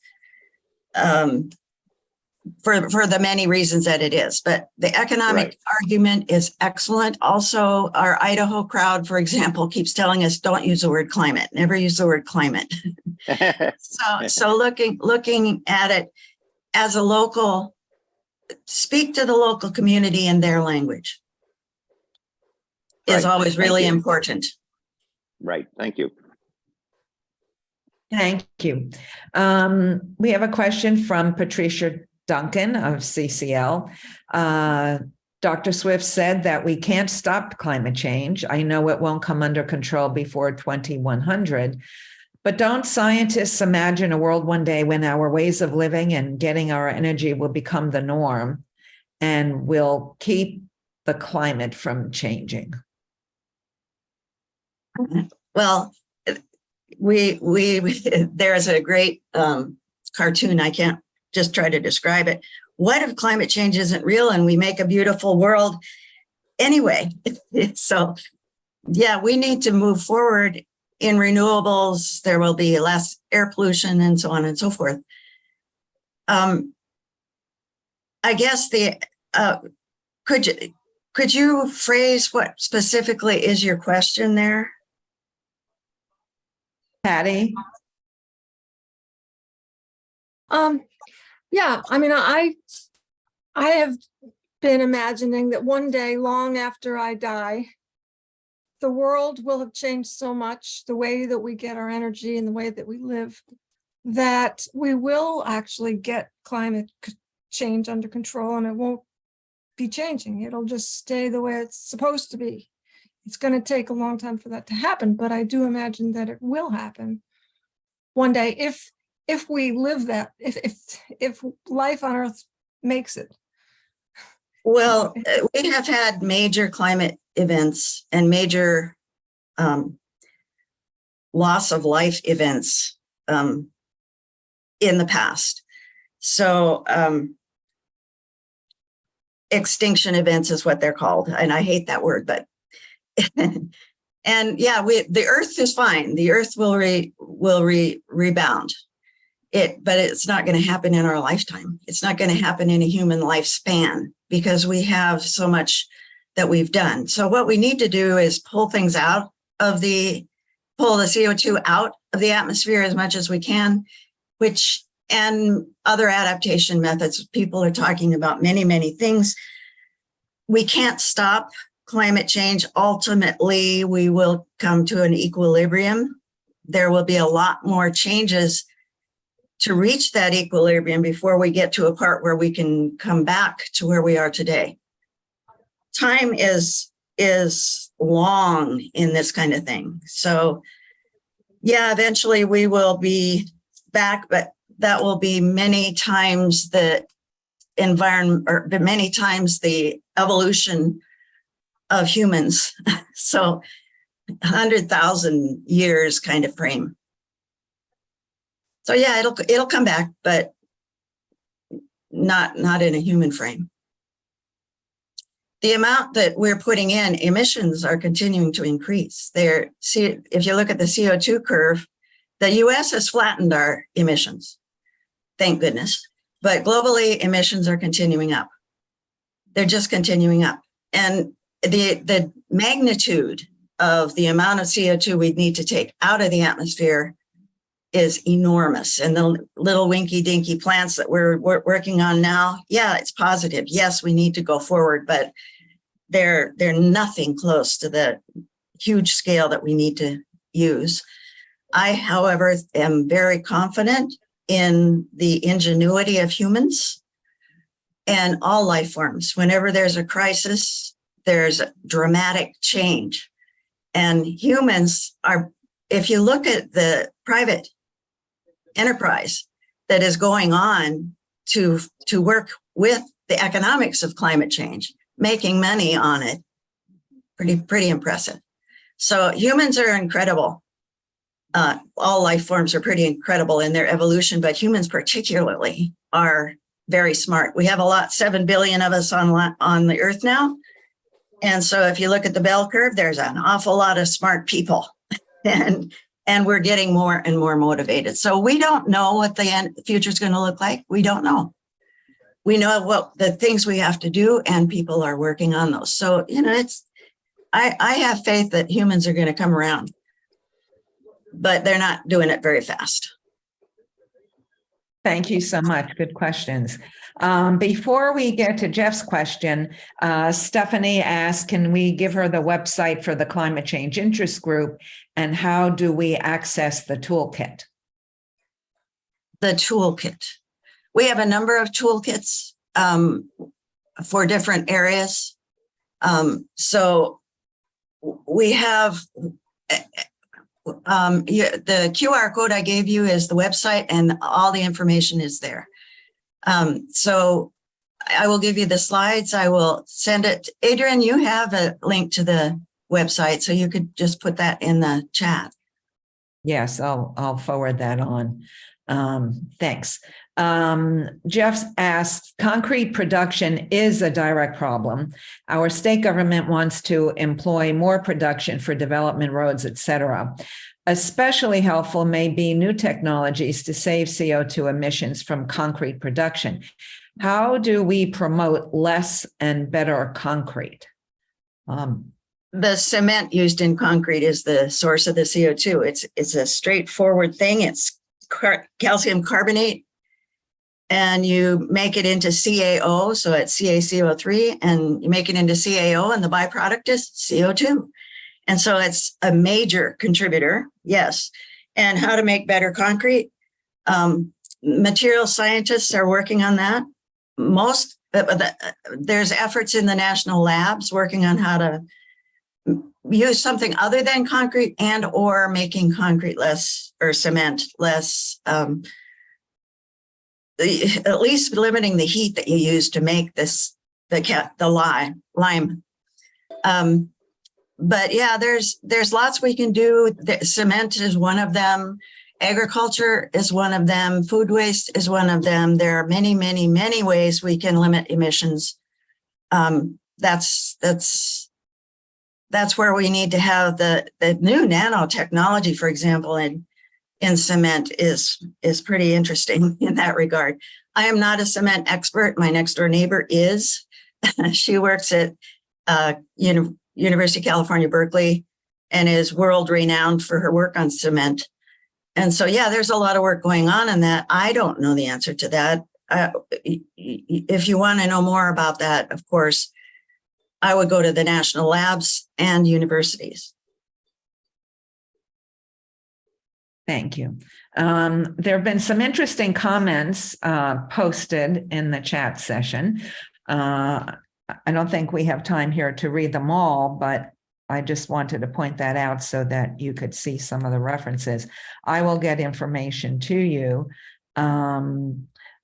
for the many reasons that it is, but the economic argument is excellent. Also, our Idaho crowd, for example, keeps telling us, don't use the word climate, never use the word climate. So looking at it as a local, speak to the local community in their language is always really important. Right. Thank you. Thank you. We have a question from Patricia Duncan of CCL. Dr. Swift said that we can't stop climate change. I know it won't come under control before 2100, but don't scientists imagine a world one day when our ways of living and getting our energy will become the norm and will keep the climate from changing? Well, there's a great cartoon. I can't just try to describe it. What if climate change isn't real and we make a beautiful world anyway? So yeah, we need to move forward in renewables. There will be less air pollution and so on and so forth. I guess could you phrase what specifically is your question there? Patty? Yeah, I mean, I have been imagining that one day, long after I die, the world will have changed so much, the way that we get our energy and the way that we live, that we will actually get climate change under control, and it won't be changing. It'll just stay the way it's supposed to be. It's going to take a long time for that to happen, but I do imagine that it will happen one day if we live that, if life on Earth makes it. Well, we have had major climate events and major loss of life events in the past. So extinction events is what they're called, and I hate that word, but and yeah, the Earth is fine. The Earth will rebound. But it's not going to happen in our lifetime. It's not going to happen in a human lifespan because we have so much that we've done. So what we need to do is pull the CO2 out of the atmosphere as much as we can, and other adaptation methods. People are talking about many, many things. We can't stop climate change. Ultimately, we will come to an equilibrium. There will be a lot more changes to reach that equilibrium before we get to a part where we can come back to where we are today. Time is long in this kind of thing. So yeah, eventually we will be back, but that will be many times the environment, or many times the evolution of humans. So 100,000 years kind of frame. So yeah, it'll come back, but not in a human frame. The amount that we're putting in, emissions are continuing to increase. If you look at the CO2 curve, the US has flattened our emissions, thank goodness. But globally, emissions are continuing up. They're just continuing up. And the magnitude of the amount of CO2 we need to take out of the atmosphere is enormous. And the little winky dinky plants that we're working on now, yeah, it's positive. Yes, we need to go forward, but they're nothing close to the huge scale that we need to use. I, however, am very confident in the ingenuity of humans and all life forms. Whenever there's a crisis, there's a dramatic change. And humans are, if you look at the private enterprise that is going on to work with the economics of climate change, making money on it, pretty impressive. So humans are incredible. All life forms are pretty incredible in their evolution, but humans particularly are very smart. We have 7 billion of us on the earth now. And so if you look at the bell curve, there's an awful lot of smart people and we're getting more and more motivated. So we don't know what the future is going to look like. We don't know. We know what the things we have to do, and people are working on those. So, I have faith that humans are going to come around, but they're not doing it very fast. Thank you so much. Good questions. Before we get to Jeff's question, Stephanie asked, can we give her the website for the Climate Change Interest Group, and how do we access the toolkit? The toolkit. We have a number of toolkits for different areas. So we have the QR code I gave you is the website, and all the information is there. So I will give you the slides. I will send it. Adrian, you have a link to the website, so you could just put that in the chat. Yes, I'll forward that on. Thanks. Jeff asks, concrete production is a direct problem. Our state government wants to employ more production for development, roads, etc. Especially helpful may be new technologies to save CO2 emissions from concrete production. How do we promote less and better concrete? The cement used in concrete is the source of the CO2. It's a straightforward thing. It's calcium carbonate, and you make it into CaO, so it's CaCO3, and you make it into CaO, and the byproduct is CO2. And so it's a major contributor, yes. And how to make better concrete? Material scientists are working on that. There's efforts in the national labs working on how to use something other than concrete and or making concrete less, or cement less, at least limiting the heat that you use to make the lime. But yeah, there's lots we can do. Cement is one of them. Agriculture is one of them. Food waste is one of them. There are many, many, many ways we can limit emissions. That's where we need to have the new nanotechnology, for example, in cement is pretty interesting in that regard. I am not a cement expert. My next door neighbor is. She works at University of California, Berkeley, and is world renowned for her work on cement. And so, yeah, there's a lot of work going on in that. I don't know the answer to that. If you want to know more about that, of course, I would go to the national labs and universities. Thank you. There have been some interesting comments posted in the chat session. I don't think we have time here to read them all, but I just wanted to point that out so that you could see some of the references. I will get information to you. I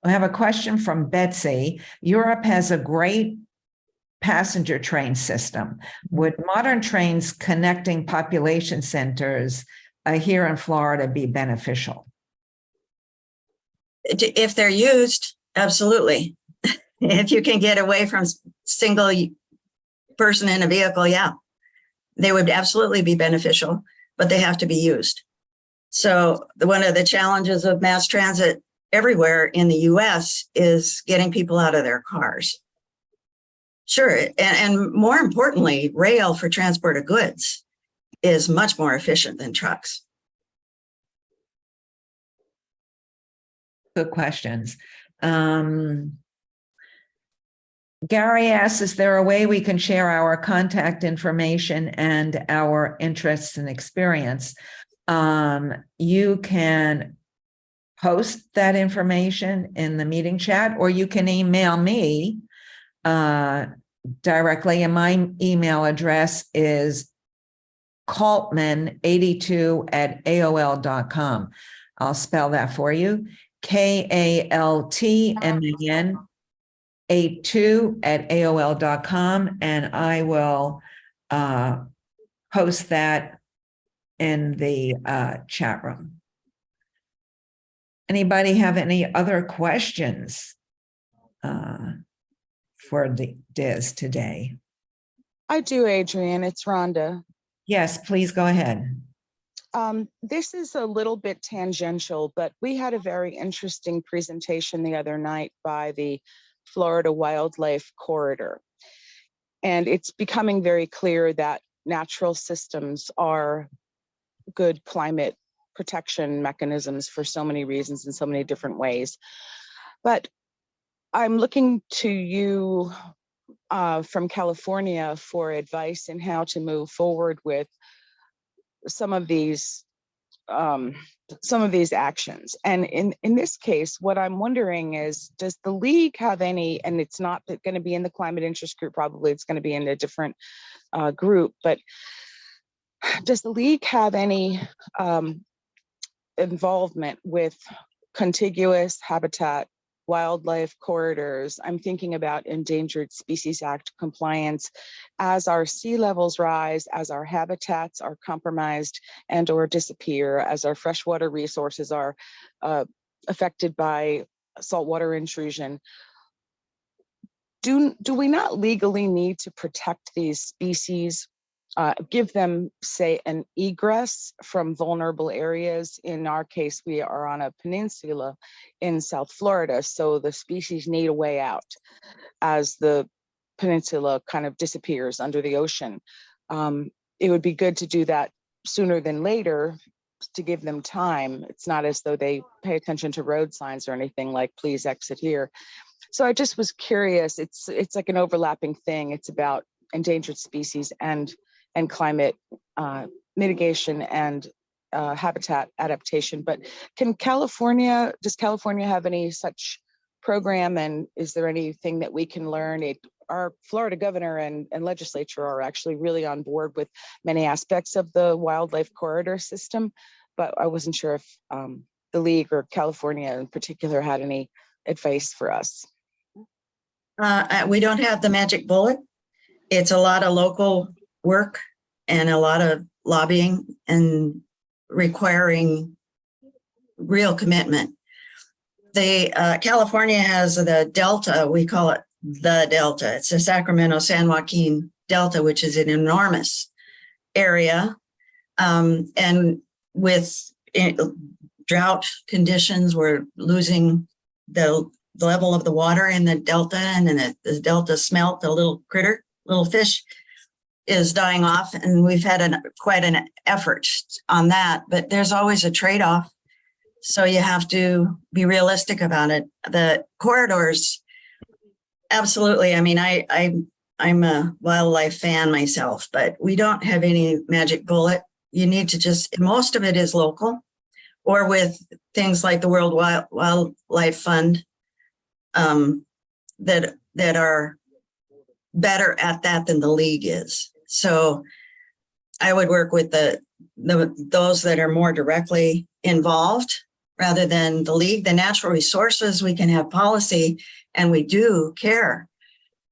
have a question from Betsy. Europe has a great passenger train system. Would modern trains connecting population centers here in Florida be beneficial? If they're used, absolutely. If you can get away from single person in a vehicle, yeah, they would absolutely be beneficial, but they have to be used. So one of the challenges of mass transit everywhere in the US is getting people out of their cars. Sure, and more importantly, rail for transport of goods is much more efficient than trucks. Good questions. Gary asks, is there a way we can share our contact information and our interests and experience? You can post that information in the meeting chat, or you can email me directly. And my email address is kaltman82@aol.com. I'll spell that for you. KALTMAN 82@aol.com, and I will post that in the chat room. Anybody have any other questions for Diz today? I do, Adrian. It's Rhonda. Yes, please go ahead. This is a little bit tangential, but we had a very interesting presentation the other night by the Florida Wildlife Corridor. And it's becoming very clear that natural systems are good climate protection mechanisms for so many reasons in so many different ways. But I'm looking to you from California for advice in how to move forward with some of these actions. And in this case, what I'm wondering is, does the league have any, and it's not going to be in the climate interest group, probably it's going to be in a different group, but does the league have any involvement with contiguous habitat wildlife corridors? I'm thinking about Endangered Species Act compliance as our sea levels rise, as our habitats are compromised and or disappear, as our freshwater resources are affected by saltwater intrusion. Do we not legally need to protect these species, give them, say, an egress from vulnerable areas? In our case, we are on a peninsula in South Florida, so the species need a way out as the peninsula kind of disappears under the ocean. It would be good to do that sooner than later to give them time. It's not as though they pay attention to road signs or anything like "please exit here." So I just was curious. It's like an overlapping thing. It's about endangered species and climate mitigation and habitat adaptation. But does California have any such program? And is there anything that we can learn? Our Florida governor and legislature are actually really on board with many aspects of the wildlife corridor system, but I wasn't sure if the league or California in particular had any advice for us. We don't have the magic bullet. It's a lot of local work and a lot of lobbying and requiring real commitment. California has the Delta, we call it the Delta. It's the Sacramento-San Joaquin Delta, which is an enormous area. And with drought conditions, we're losing the level of the water in the Delta, and then the Delta smelt, the little fish is dying off. And we've had quite an effort on that, but there's always a trade-off. So you have to be realistic about it. The corridors, absolutely. I mean, I'm a wildlife fan myself, but we don't have any magic bullet. You need to most of it is local, or with things like the World Wildlife Fund that are better at that than the league is. So I would work with those that are more directly involved rather than the league. The natural resources, we can have policy, and we do care,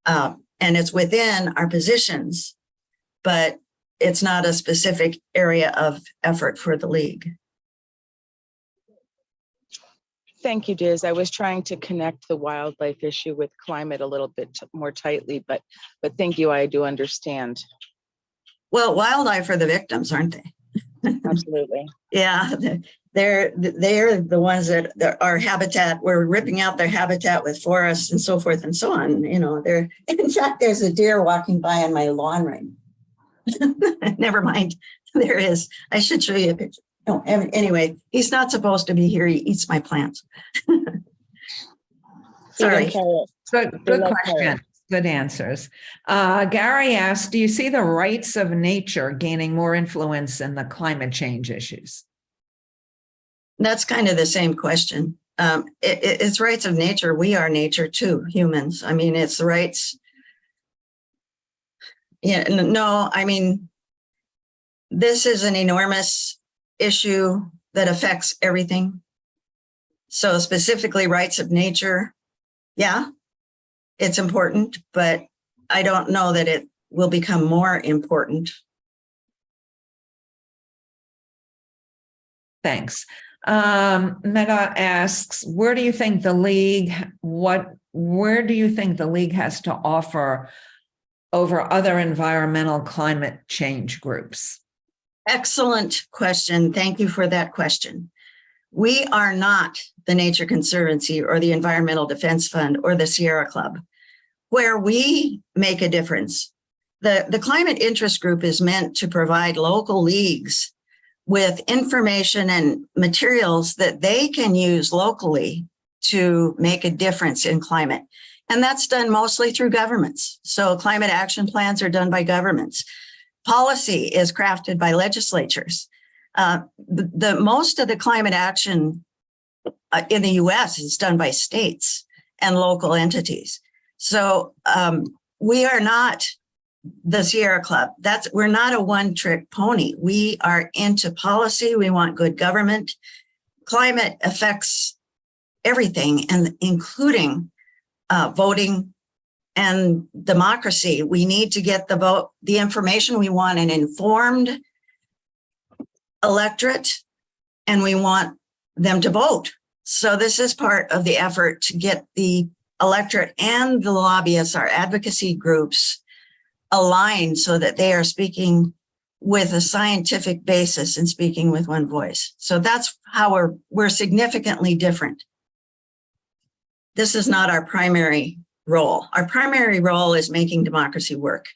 and it's within our positions, but it's not a specific area of effort for the league. Thank you, Diz. I was trying to connect the wildlife issue with climate a little bit more tightly, but thank you. I do understand. Well, wildlife are the victims, aren't they? Absolutely. Yeah, they're the ones that our habitat, we're ripping out their habitat with forests and so forth and so on. You know, in fact, there's a deer walking by on my lawn right now. Never mind. There is. I should show you a picture. No, anyway, he's not supposed to be here. He eats my plants. Sorry. Good question. Good answers. Gary asked, do you see the rights of nature gaining more influence in the climate change issues? That's kind of the same question. It's rights of nature. We are nature too, humans. I mean, it's the rights. Yeah, no, I mean, this is an enormous issue that affects everything. So specifically rights of nature, yeah, it's important, but I don't know that it will become more important. Thanks. Meta asks, where do you think the league has to offer over other environmental climate change groups? Excellent question. Thank you for that question. We are not the Nature Conservancy or the Environmental Defense Fund or the Sierra Club. Where we make a difference, the Climate Interest Group is meant to provide local leagues with information and materials that they can use locally to make a difference in climate. And that's done mostly through governments. So climate action plans are done by governments. Policy is crafted by legislatures. Most of the climate action in the US is done by states and local entities. So we are not the Sierra Club. We're not a one-trick pony. We are into policy. We want good government. Climate affects everything, and including voting and democracy. We need to get the information. We want an informed electorate, and we want them to vote. So this is part of the effort to get the electorate and the lobbyists, our advocacy groups, aligned so that they are speaking with a scientific basis and speaking with one voice. So that's how we're significantly different. This is not our primary role. Our primary role is making democracy work.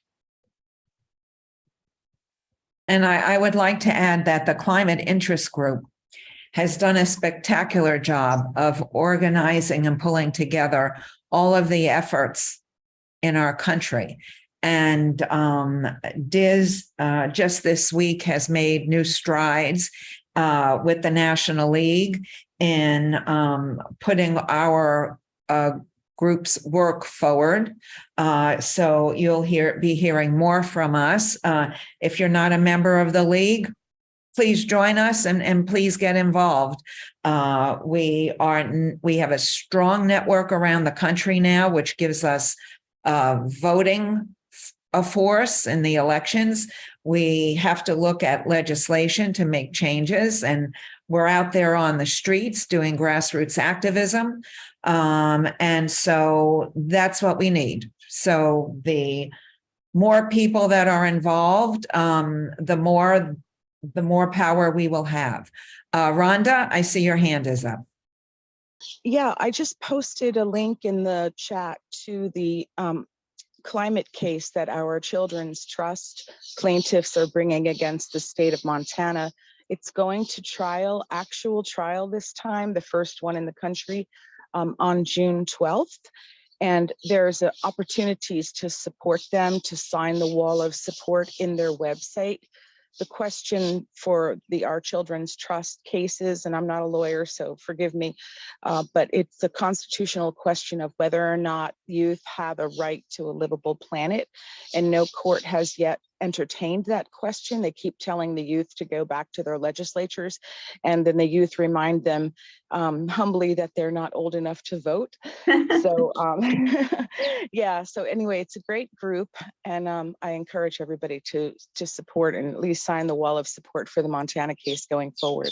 And I would like to add that the Climate Interest Group has done a spectacular job of organizing and pulling together all of the efforts in our country. And Diz just this week has made new strides with the National League in putting our group's work forward. So you'll be hearing more from us. If you're not a member of the league, please join us and please get involved. We have a strong network around the country now, which gives us voting a force in the elections. We have to look at legislation to make changes, and we're out there on the streets doing grassroots activism. And so that's what we need. So the more people that are involved, the more power we will have. Rhonda, I see your hand is up. Yeah, I just posted a link in the chat to the climate case that our Children's Trust plaintiffs are bringing against the state of Montana. It's going to trial, actual trial this time, the first one in the country, on June 12th. And there's opportunities to support them, to sign the wall of support in their website. The question for Our Children's Trust cases, and I'm not a lawyer, so forgive me, but it's a constitutional question of whether or not youth have a right to a livable planet, and no court has yet entertained that question. They keep telling the youth to go back to their legislatures, and then the youth remind them humbly that they're not old enough to vote. So yeah, so anyway, it's a great group, and I encourage everybody to support and at least sign the wall of support for the Montana case going forward.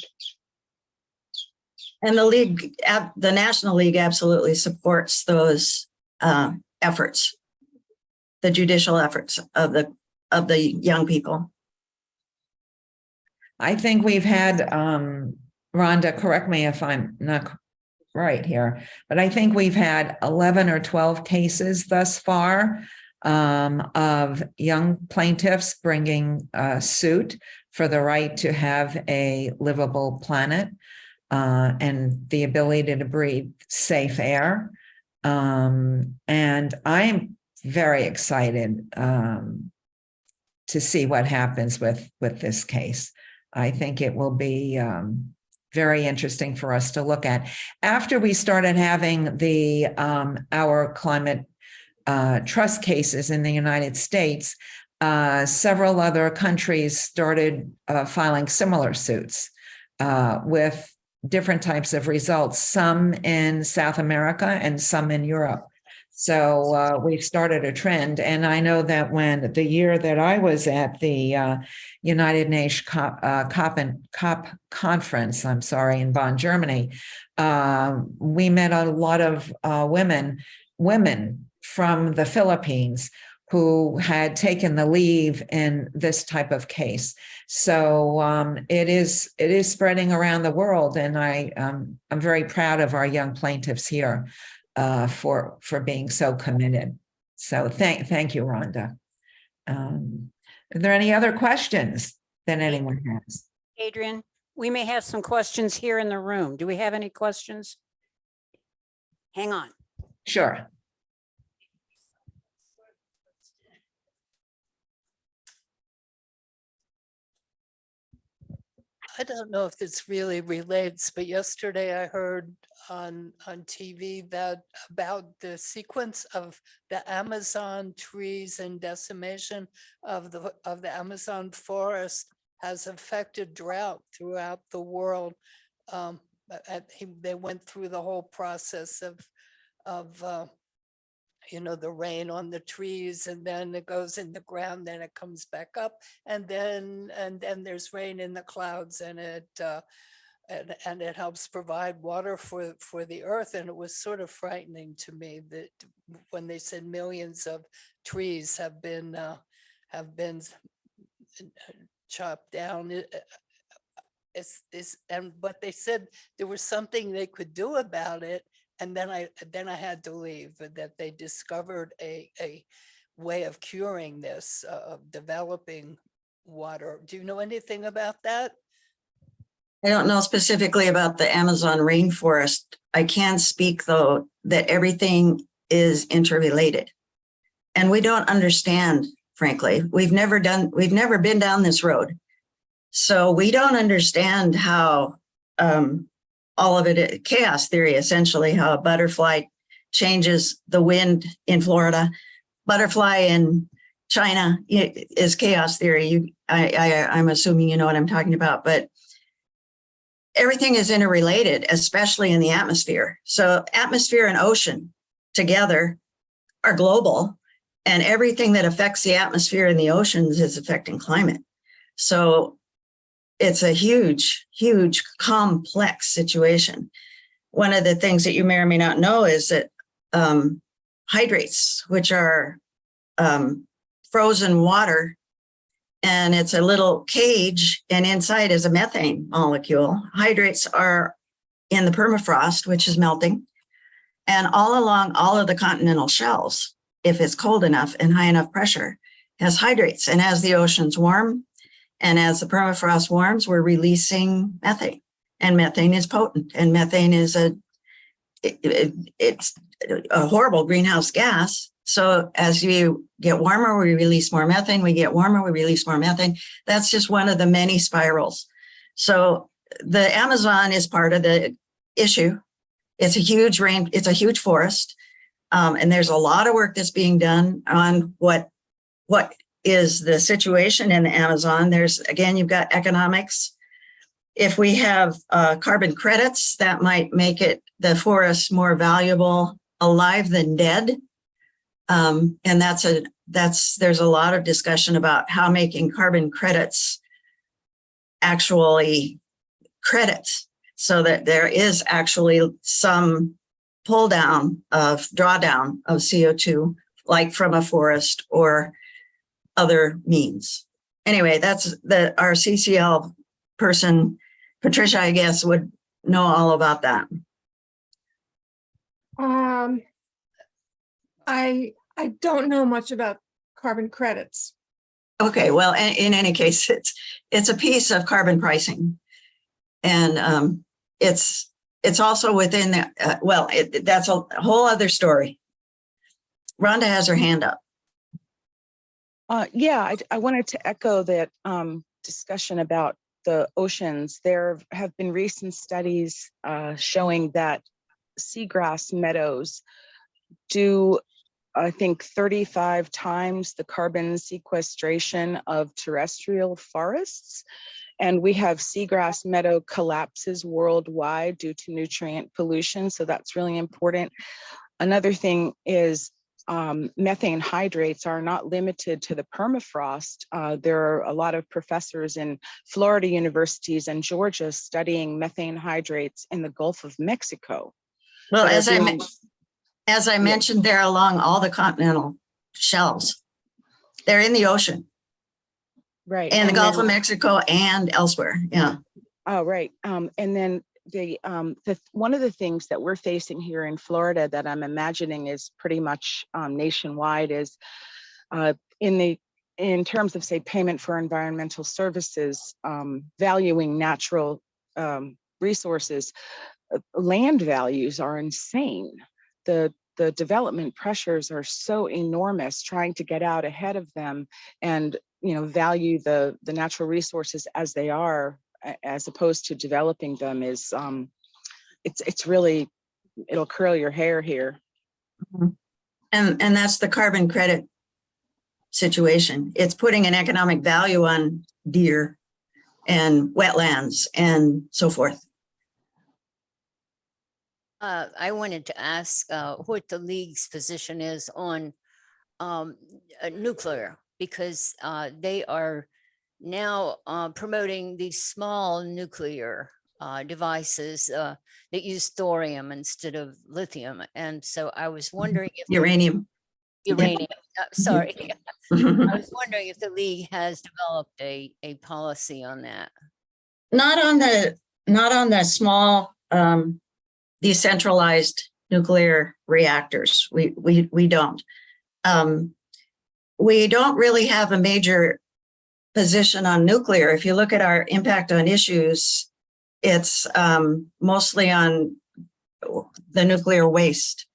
And the league, the National League, absolutely supports those efforts, the judicial efforts of the young people. I think we've had, Rhonda, correct me if I'm not right here, but I think we've had 11 or 12 cases thus far of young plaintiffs bringing suit for the right to have a livable planet and the ability to breathe safe air. And I'm very excited to see what happens with this case. I think it will be very interesting for us to look at. After we started having the our climate trust cases in the United States, several other countries started filing similar suits with different types of results, some in South America and some in Europe. So we've started a trend. And I know that when the year that I was at the United Nations COP conference, in Bonn, Germany, we met a lot of women from the Philippines who had taken the lead in this type of case. So it is spreading around the world, and I'm very proud of our young plaintiffs here for being so committed. So thank you, Rhonda. Are there any other questions that anyone has? Adrian, we may have some questions here in the room. Do we have any questions? Hang on. Sure. I don't know if this really relates, but yesterday I heard on TV that about the sequence of the Amazon trees and decimation of the Amazon forest has affected drought throughout the world. They went through the whole process of the rain on the trees, and then it goes in the ground, then it comes back up, and then there's rain in the clouds, and it helps provide water for the earth. And it was sort of frightening to me that when they said millions of trees have been chopped down, but they said there was something they could do about it. And then I had to leave, that they discovered a way of curing this, of developing water. Do you know anything about that? I don't know specifically about the Amazon rainforest. I can speak, though, that everything is interrelated. And we don't understand, frankly. We've never been down this road. So we don't understand how all of it, chaos theory, essentially, how a butterfly changes the wind in Florida. Butterfly in China is chaos theory. I'm assuming you know what I'm talking about, but everything is interrelated, especially in the atmosphere. So atmosphere and ocean together are global, and everything that affects the atmosphere and the oceans is affecting climate. So it's a huge, huge, complex situation. One of the things that you may or may not know is that hydrates, which are frozen water, and it's a little cage, and inside is a methane molecule. Hydrates are in the permafrost, which is melting, and all along all of the continental shelves, if it's cold enough and high enough pressure, has hydrates. And as the oceans warm, and as the permafrost warms, we're releasing methane, and methane is potent, and methane is it's a horrible greenhouse gas. So as you get warmer, we release more methane. We get warmer, we release more methane. That's just one of the many spirals. So the Amazon is part of the issue. It's a huge it's a huge forest, and there's a lot of work that's being done on what is the situation in the Amazon. There's, again, you've got economics. If we have carbon credits, that might make the forest more valuable alive than dead. And there's a lot of discussion about how making carbon credits actually credits, so that there is actually some drawdown of CO2, like from a forest or other means. Anyway, that's our CCL person, Patricia, I guess, would know all about that. I don't know much about carbon credits. Okay, well, in any case, it's a piece of carbon pricing, and it's also within the that's a whole other story. Rhonda has her hand up. Yeah, I wanted to echo that discussion about the oceans. There have been recent studies showing that seagrass meadows do, I think, 35 times the carbon sequestration of terrestrial forests. And we have seagrass meadow collapses worldwide due to nutrient pollution. So that's really important. Another thing is methane hydrates are not limited to the permafrost. There are a lot of professors in Florida universities and Georgia studying methane hydrates in the Gulf of Mexico. Well, as I mentioned, they're along all the continental shelves. They're in the ocean. Right. And the Gulf of Mexico and elsewhere. Yeah. Oh, right. And then one of the things that we're facing here in Florida that I'm imagining is pretty much nationwide is in terms of, say, payment for environmental services, valuing natural resources, land values are insane. The development pressures are so enormous, trying to get out ahead of them and, you know, value the natural resources as they are, as opposed to developing them is, it's really, it'll curl your hair here. And that's the carbon credit situation. It's putting an economic value on deer and wetlands and so forth. I wanted to ask what the league's position is on nuclear, because they are now promoting these small nuclear devices that use thorium instead of lithium. And so I was wondering if Uranium. Sorry. I was wondering if the league has developed a policy on that. Not on the small decentralized nuclear reactors. We don't. We don't really have a major position on nuclear. If you look at our impact on issues, it's mostly on the nuclear waste.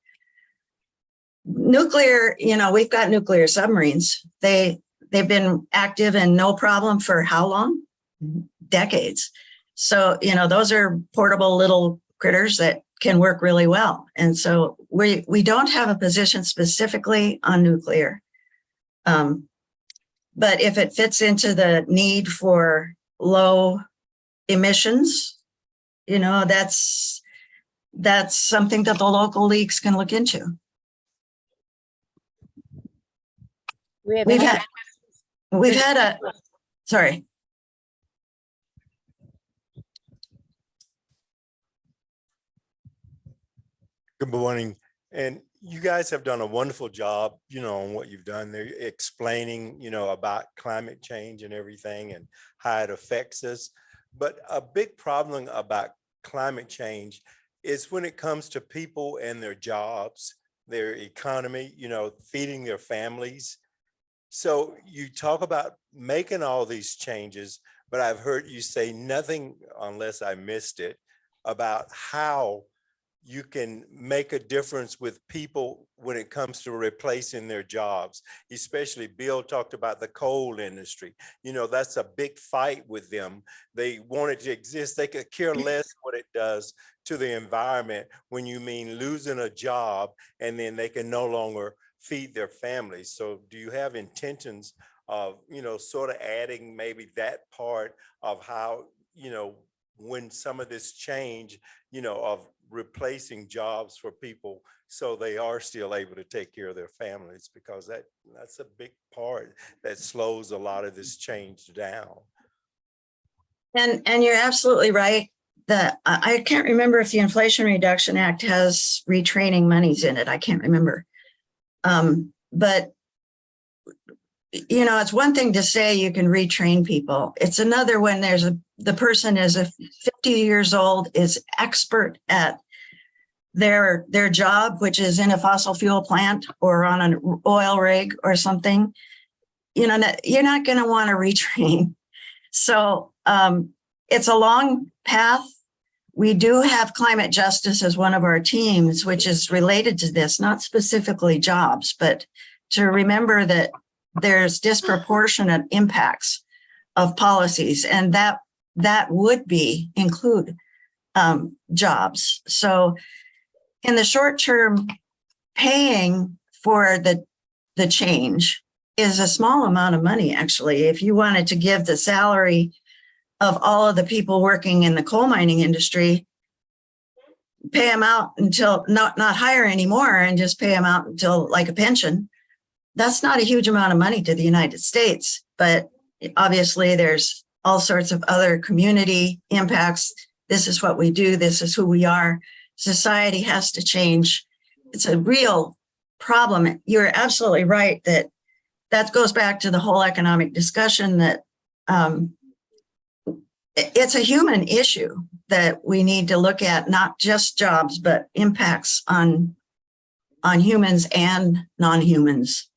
Nuclear, you know, we've got nuclear submarines. They've been active and no problem for how long? Decades. So, you know, those are portable little critters that can work really well. And so we don't have a position specifically on nuclear. But if it fits into the need for low emissions, you know, that's something that the local leagues can look into. We've had a, sorry. Good morning. And you guys have done a wonderful job, you know, on what you've done there, explaining, you know, about climate change and everything and how it affects us. But a big problem about climate change is when it comes to people and their jobs, their economy, you know, feeding their families. So you talk about making all these changes, but I've heard you say nothing, unless I missed it, about how you can make a difference with people when it comes to replacing their jobs. Especially Bill talked about the coal industry. You know, that's a big fight with them. They want it to exist. They could care less what it does to the environment when you mean losing a job and then they can no longer feed their families. So do you have intentions of, you know, sort of adding maybe that part of how, you know, when some of this change, you know, of replacing jobs for people so they are still able to take care of their families, because that's a big part that slows a lot of this change down. And you're absolutely right. I can't remember if the Inflation Reduction Act has retraining monies in it. I can't remember. But you know, it's one thing to say you can retrain people. It's another when the person is 50 years old, is expert at their job, which is in a fossil fuel plant or on an oil rig or something. You know, you're not going to want to retrain. So it's a long path. we do have climate justice as one of our teams, which is related to this, not specifically jobs, but to remember that there's disproportionate impacts of policies, and that would include jobs. So in the short term, paying for the change is a small amount of money, actually. If you wanted to give the salary of all of the people working in the coal mining industry, pay them out until not hire anymore and just pay them out until like a pension, that's not a huge amount of money to the United States. But obviously there's all sorts of other community impacts. This is what we do. This is who we are. Society has to change. It's a real problem. You're absolutely right that goes back to the whole economic discussion that it's a human issue that we need to look at, not just jobs, but impacts on humans and non-humans.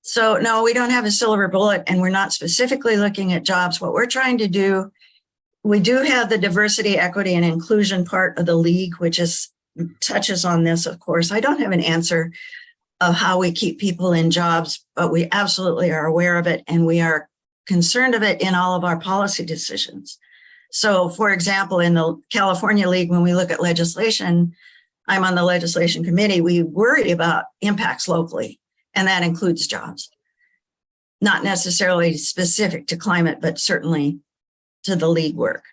So no, we don't have a silver bullet, and we're not specifically looking at jobs. What we're trying to do, we do have the diversity, equity, and inclusion part of the league, which touches on this, of course. I don't have an answer of how we keep people in jobs, but we absolutely are aware of it, and we are concerned of it in all of our policy decisions. So for example, in the California League, when we look at legislation, I'm on the legislation committee, we worry about impacts locally, and that includes jobs. Not necessarily specific to climate, but certainly to the league work.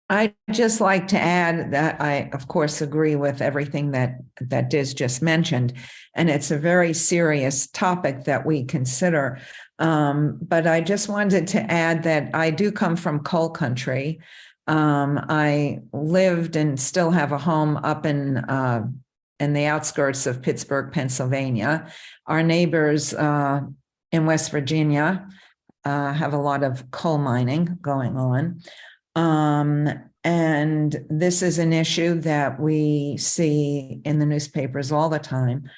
I'd just like to add that I, of course, agree with everything that Diz just mentioned, and it's a very serious topic that we consider. But I just wanted to add that I do come from coal country. I lived and still have a home up in the outskirts of Pittsburgh, Pennsylvania. Our neighbors in West Virginia have a lot of coal mining going on. And this is an issue that we see in the newspapers all the time.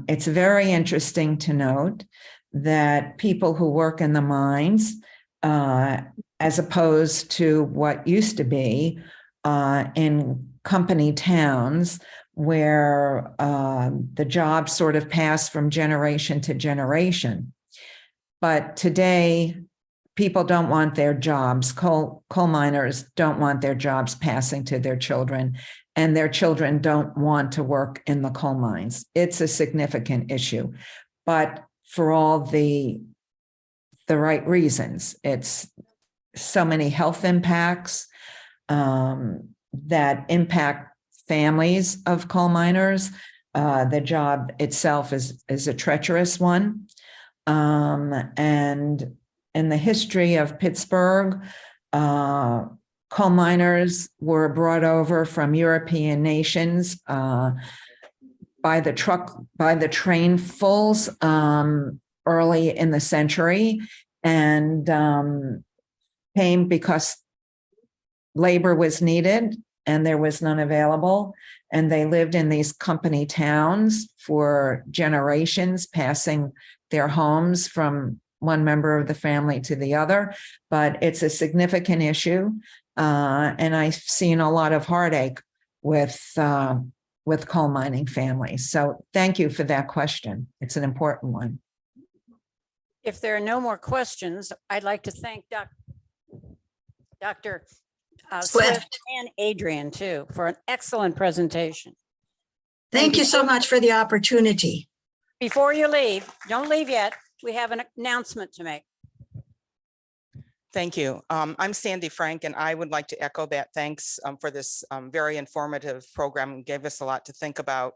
It's very interesting to note that people who work in the mines, as opposed to what used to be in company towns, where the jobs sort of pass from generation to generation. But today, people don't want their jobs. Coal miners don't want their jobs passing to their children, and their children don't want to work in the coal mines. It's a significant issue, but for all the right reasons. It's so many health impacts that impact families of coal miners. The job itself is a treacherous one. And in the history of Pittsburgh, coal miners were brought over from European nations by the trainfuls early in the century, and came because labor was needed and there was none available. And they lived in these company towns for generations, passing their homes from one member of the family to the other. But it's a significant issue. And I've seen a lot of heartache with coal mining families. So thank you for that question. It's an important one. If there are no more questions, I'd like to thank Dr. Swift and Adrian too for an excellent presentation. Thank you so much for the opportunity. Before you leave, don't leave yet. We have an announcement to make. Thank you. I'm Sandy Frank, and I would like to echo that thanks for this very informative program and gave us a lot to think about.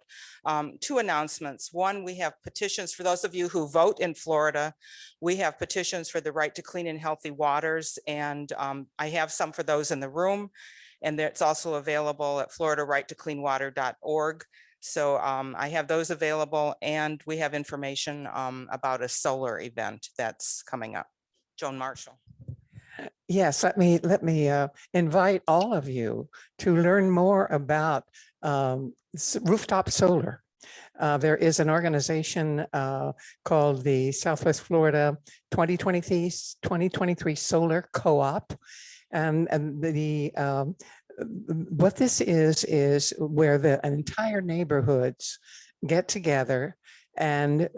Two announcements. One, we have petitions for those of you who vote in Florida. We have petitions for the right to clean and healthy waters, and I have some for those in the room, and it's also available at floridarighttocleanwater.org. So I have those available, and we have information about a solar event that's coming up. Joan Marshall. Yes, let me invite all of you to learn more about rooftop solar. There is an organization called the Southwest Florida 2023 Solar Co-op. And what this is where the entire neighborhoods get together and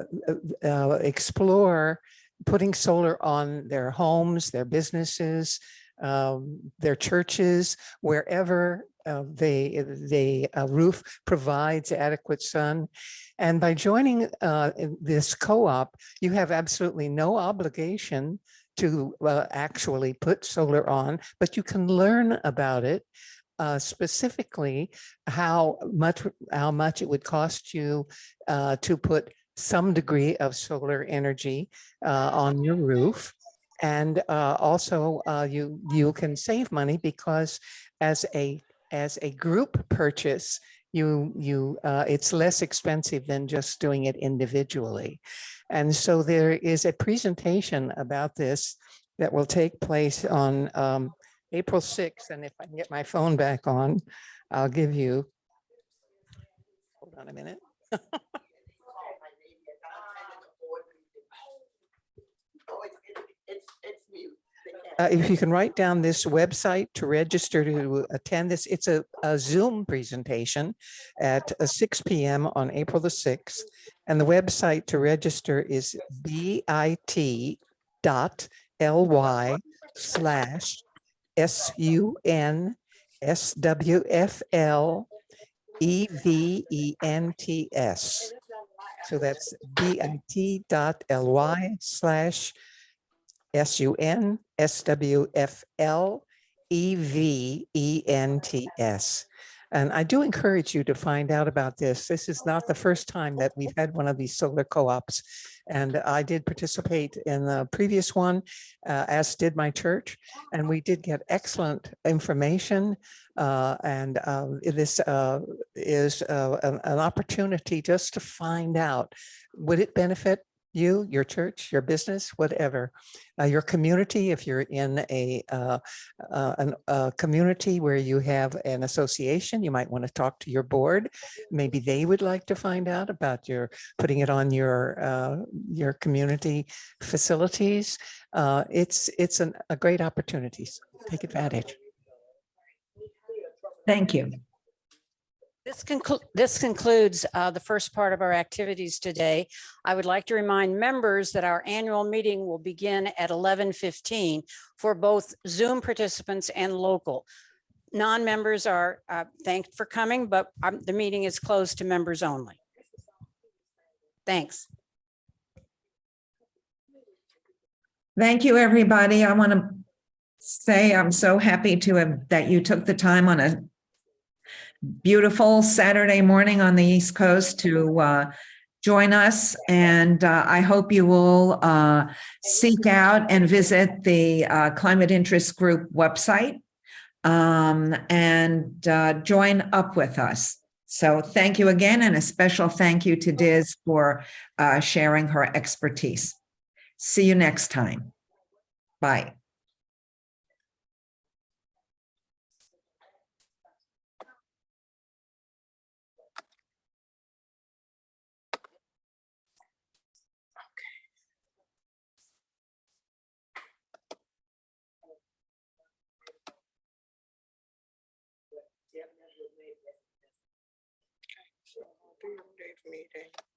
explore putting solar on their homes, their businesses, their churches, wherever the roof provides adequate sun. And by joining this co-op, you have absolutely no obligation to actually put solar on, but you can learn about it, specifically how much it would cost you to put some degree of solar energy on your roof. And also you can save money because as a group purchase, it's less expensive than just doing it individually. And so there is a presentation about this that will take place on April 6th. And if I can get my phone back on, I'll give you, hold on a minute. If you can write down this website to register to attend this, it's a Zoom presentation at 6 p.m. on April the 6th. And the website to register is bit.ly/SUNSWFLEVENTS. So that's bit.ly/SUNSWFLEVENTS. And I do encourage you to find out about this. This is not the first time that we've had one of these solar co-ops. And I did participate in the previous one, as did my church. And we did get excellent information. This is an opportunity just to find out, would it benefit you, your church, your business, whatever, your community. If you're in a community where you have an association, you might want to talk to your board. Maybe they would like to find out about your putting it on your community facilities. It's a great opportunity. So take advantage. Thank you. This concludes the first part of our activities today. I would like to remind members that our annual meeting will begin at 11:15 for both Zoom participants and local. Non-members are thanked for coming, but the meeting is closed to members only. Thanks. Thank you, everybody. I want to say I'm so happy that you took the time on a beautiful Saturday morning on the East Coast to join us. And I hope you will seek out and visit the Climate Interest Group website and join up with us. So thank you again, and a special thank you to Diz for sharing her expertise. See you next time. Bye. Meeting.